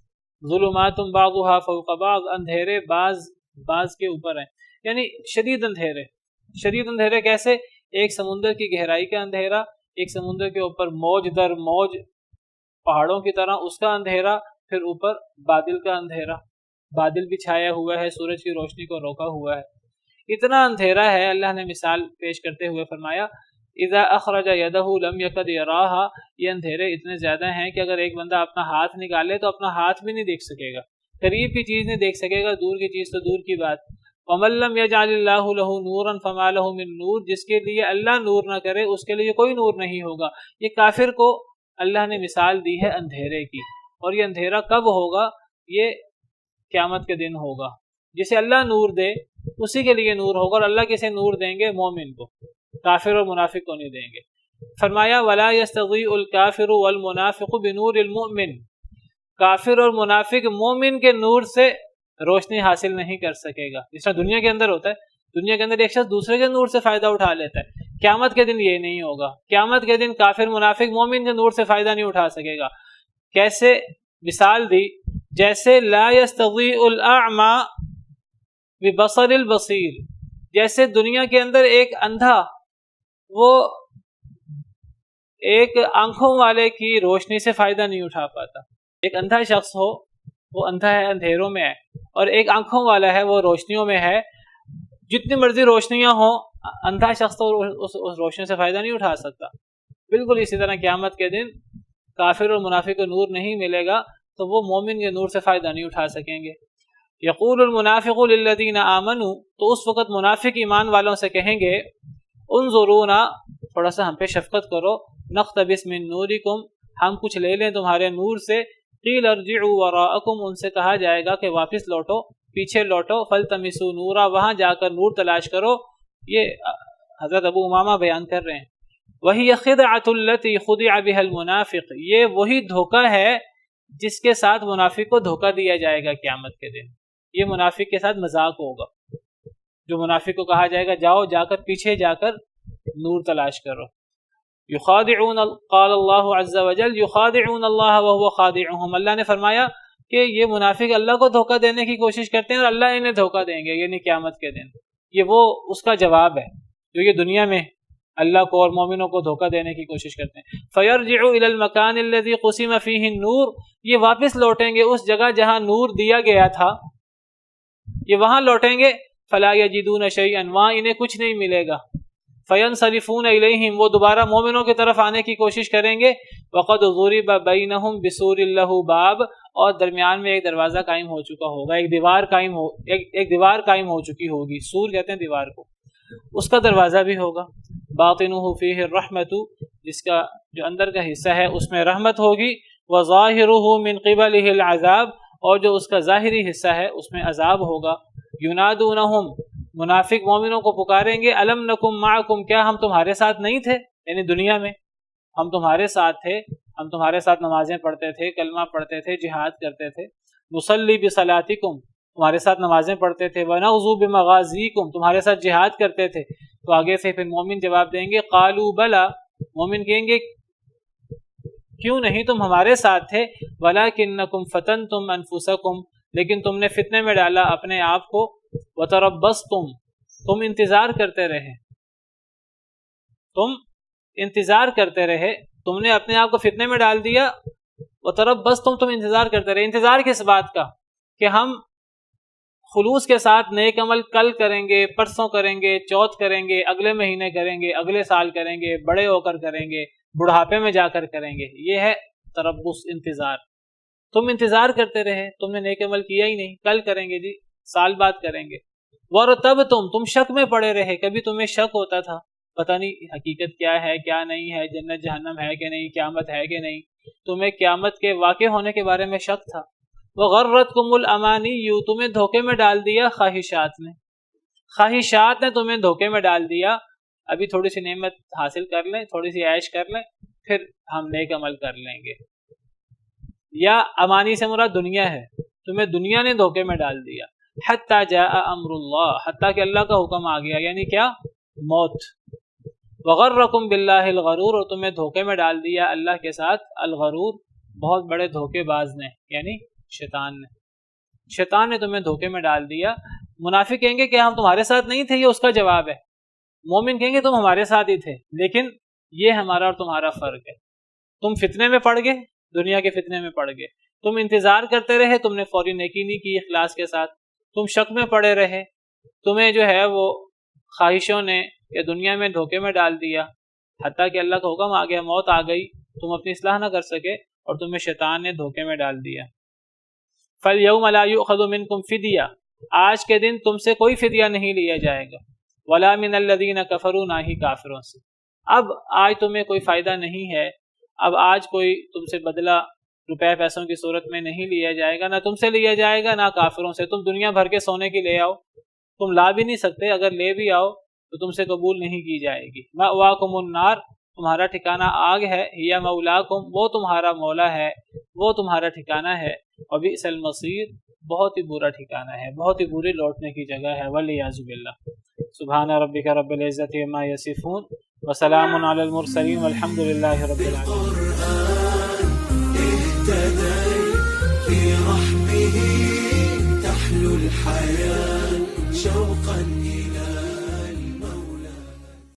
ظلمات بعضها فوق بعض، اندھیرے بعض کے اوپر ہیں، یعنی شدید اندھیرے۔ شدید اندھیرے کیسے؟ ایک سمندر کی گہرائی کا اندھیرا، ایک سمندر کے اوپر موج در موج پہاڑوں کی طرح اس کا اندھیرا، پھر اوپر بادل کا اندھیرا، بادل بھی چھایا ہوا ہے، سورج کی روشنی کو روکا ہوا ہے، اتنا اندھیرا ہے۔ اللہ نے مثال پیش کرتے ہوئے فرمایا اذا اخرج یدہ لم یکد یراہا، یہ اندھیرے اتنے زیادہ ہیں کہ اگر ایک بندہ اپنا ہاتھ نکالے تو اپنا ہاتھ بھی نہیں دیکھ سکے گا، قریب کی چیز نہیں دیکھ سکے گا، دور کی چیز تو دور کی بات۔ ومن لم یجعل اللہ لہ نورا فما لہ من نور، جس کے لیے اللہ نور نہ کرے اس کے لیے کوئی نور نہیں ہوگا۔ یہ کافر کو اللہ نے مثال دی ہے اندھیرے کی، اور یہ اندھیرا کب ہوگا؟ یہ قیامت کے دن ہوگا۔ جسے اللہ نور دے اسی کے لیے نور ہوگا، اور اللہ کسے نور دیں گے؟ مومن کو، کافر اور منافق کو نہیں دیں گے۔ فرمایا ولا یستضیء الکافر والمنافق بنور المؤمن، کافر اور منافق مومن کے نور سے روشنی حاصل نہیں کر سکے گا، جس طرح دنیا کے اندر ہوتا ہے۔ دنیا کے اندر ایک شخص دوسرے کے نور سے فائدہ اٹھا لیتا ہے، قیامت کے دن یہ نہیں ہوگا۔ قیامت کے دن کافر منافق مومن کے نور سے فائدہ نہیں اٹھا سکے گا۔ کیسے؟ مثال دی جیسے لا یستضیء الاعمى ببصر البصیر، جیسے دنیا کے اندر ایک اندھا وہ ایک آنکھوں والے کی روشنی سے فائدہ نہیں اٹھا پاتا۔ ایک اندھا شخص ہو، وہ اندھا ہے، اندھیروں میں ہے، اور ایک آنکھوں والا ہے، وہ روشنیوں میں ہے، جتنی مرضی روشنیاں ہوں اندھا شخص تو اس روشنی سے فائدہ نہیں اٹھا سکتا۔ بالکل اسی طرح قیامت کے دن کافر اور منافق کو نور نہیں ملے گا تو وہ مومن کے نور سے فائدہ نہیں اٹھا سکیں گے۔ یقول المنافق للذین آمنوا، تو اس وقت منافق ایمان والوں سے کہیں گے انظرونا، تھوڑا سا ہم پہ شفقت کرو، نقتبس من نورکم، ہم کچھ لے لیں تمہارے نور سے، قیل ارجعوا وراءکم، ان سے کہا جائے گا کہ واپس لوٹو، پیچھے لوٹو، فالتمسوا نورا، وہاں جا کر نور تلاش کرو۔ یہ حضرت ابو امامہ بیان کر رہے ہیں۔ وہی خدعۃ التی خدع بها المنافق، یہ وہی دھوکہ ہے جس کے ساتھ منافق کو دھوکہ دیا جائے گا قیامت کے دن۔ یہ منافق کے ساتھ مذاق ہوگا، جو منافق کو کہا جائے گا جاؤ، جا کر پیچھے جا کر نور تلاش کرو۔ یخادعون، قال اللہ عز وجل یخادعون اللہ وهو خادعهم، اللہ نے فرمایا کہ یہ منافق اللہ کو دھوکہ دینے کی کوشش کرتے ہیں اور اللہ انہیں دھوکہ دیں گے، یعنی قیامت کے دن۔ یہ وہ اس کا جواب ہے جو یہ دنیا میں اللہ کو اور مومنوں کو دھوکہ دینے کی کوشش کرتے ہیں۔ فَيَرْجِعُ إِلَى الْمَكَانِ الَّذِي قُسِمَ فِيهِ النُّورُ، یہ واپس لوٹیں گے اس جگہ جہاں نور دیا گیا تھا، یہ وہاں لوٹیں گے۔ فَلَا يَجِدُونَ شَيْئًا، وہاں انہیں کچھ نہیں ملے گا۔ فَيَنْصَرِفُونَ إِلَيْهِمْ، وہ دوبارہ مومنوں کی طرف آنے کی کوشش کریں گے۔ وَقَدْ ضُرِبَ بَيْنَهُمْ بِسُورٍ لَهُ بَابٌ، اور درمیان میں ایک دروازہ قائم ہو چکا ہوگا، ایک دیوار قائم ہو چکی ہوگی، سور کہتے ہیں دیوار کو، اس کا دروازہ بھی ہوگا۔ باطنه فیہ الرحمۃ، جس کا جو اندر کا حصہ ہے اس میں رحمت ہوگی۔ وظاہرہ من قبلہ العذاب، اور جو اس کا ظاہری حصہ ہے اس میں عذاب ہوگا۔ ینادونہم، منافق مومنوں کو پکاریں گے الم نکم معکم، کیا ہم تمہارے ساتھ نہیں تھے؟ یعنی دنیا میں ہم تمہارے ساتھ تھے، ہم تمہارے ساتھ نمازیں پڑھتے تھے، کلمہ پڑھتے تھے، جہاد کرتے تھے، نصلی بصلاتکم، تمہارے ساتھ نمازیں پڑھتے تھے، ونغزو بمغازیکم، تمہارے ساتھ جہاد کرتے تھے۔ تو آگے سے پھر مومن جواب دیں گے قالوا بلا، مومن کہیں گے کیوں نہیں تم ہمارے ساتھ تھے، ولکنکم فتنتم انفسکم، لیکن تم نے فتنے میں ڈالا اپنے آپ کو، وتربصتم، تم انتظار کرتے رہے، تم انتظار کرتے رہے، تم نے اپنے آپ کو فتنے میں ڈال دیا، وتربصتم، تم انتظار کرتے رہے۔ انتظار کس بات کا؟ کہ ہم خلوص کے ساتھ نیک عمل کل کریں گے، پرسوں کریں گے، چوتھ کریں گے، اگلے مہینے کریں گے، اگلے سال کریں گے، بڑے ہو کر کریں گے، بڑھاپے میں جا کر کریں گے، یہ ہے تربص، انتظار۔ تم انتظار کرتے رہے، تم نے نیک عمل کیا ہی نہیں، کل کریں گے جی، سال بعد کریں گے۔ وَارْتَبْتُمْ، تم شک میں پڑے رہے، کبھی تمہیں شک ہوتا تھا، پتہ نہیں حقیقت کیا ہے کیا نہیں ہے، جنت جہنم ہے کہ نہیں، قیامت ہے کہ نہیں، تمہیں قیامت کے واقع ہونے کے بارے میں شک تھا۔ وَغَرَّتْكُمُ الْأَمَانِيُّ، تمہیں دھوکے میں ڈال دیا خواہشات نے، خواہشات نے تمہیں دھوکے میں ڈال دیا، ابھی تھوڑی سی نعمت حاصل کر لیں، تھوڑی سی عیش کر لیں، پھر ہم نیک عمل کر لیں گے۔ یا امانی سے مراد دنیا ہے، تمہیں دنیا نے دھوکے میں ڈال دیا۔ حتی جاء امر اللہ، حتیٰ کہ اللہ کا حکم آ گیا، یعنی کیا؟ موت۔ وغرکم باللہ الغرور، اور تمہیں دھوکے میں ڈال دیا اللہ کے ساتھ الغرور، بہت بڑے دھوکے باز نے، یعنی شیطان نے تمہیں دھوکے میں ڈال دیا۔ منافق کہیں گے کہ ہم تمہارے ساتھ نہیں تھے، یہ اس کا جواب ہے۔ مومن کہیں گے تم ہمارے ساتھ ہی تھے، لیکن یہ ہمارا اور تمہارا فرق ہے، تم فتنے میں پڑ گئے، دنیا کے فتنے میں پڑ گئے، تم انتظار کرتے رہے، تم نے فوری نیکی نہیں کی اخلاص کے ساتھ، تم شک میں پڑے رہے، تمہیں جو ہے وہ خواہشوں نے یا دنیا میں دھوکے میں ڈال دیا، حتیٰ کہ اللہ کا حکم آ گیا، موت آ گئی، تم اپنی اصلاح نہ کر سکے اور تمہیں شیطان نے دھوکے میں ڈال دیا۔ فَالْيَوْمَ لَا يُؤْخَذُ مِنْكُمْ فِدْيَةٌ، آج کے دن تم سے کوئی فدیہ نہیں لیا جائے گا، وَلَا مِنَ الَّذِينَ كَفَرُوا، نہ ہی کافروں سے۔ اب آج تمہیں کوئی فائدہ نہیں ہے، اب آج کوئی تم سے بدلہ روپے پیسوں کی صورت میں نہیں لیا جائے گا، نہ تم سے لیا جائے گا نہ کافروں سے۔ تم دنیا بھر کے سونے کی لے آؤ، تم لا بھی نہیں سکتے، اگر لے بھی آؤ تو تم سے قبول نہیں کی جائے گی۔ مأواکم النار، تمہارا ٹھکانہ آگ ہے، ہی مولاکم، وہ تمہارا مولا ہے، وہ تمہارا ٹھکانہ ہے، وبئس المصیر، بہت ہی برا ٹھکانہ ہے، بہت ہی بری لوٹنے کی جگہ ہے، والعیاذ باللہ۔ سبحان ربک رب العزت عما یصفون، وسلام علی المرسلین، والحمد للہ رب العالمین۔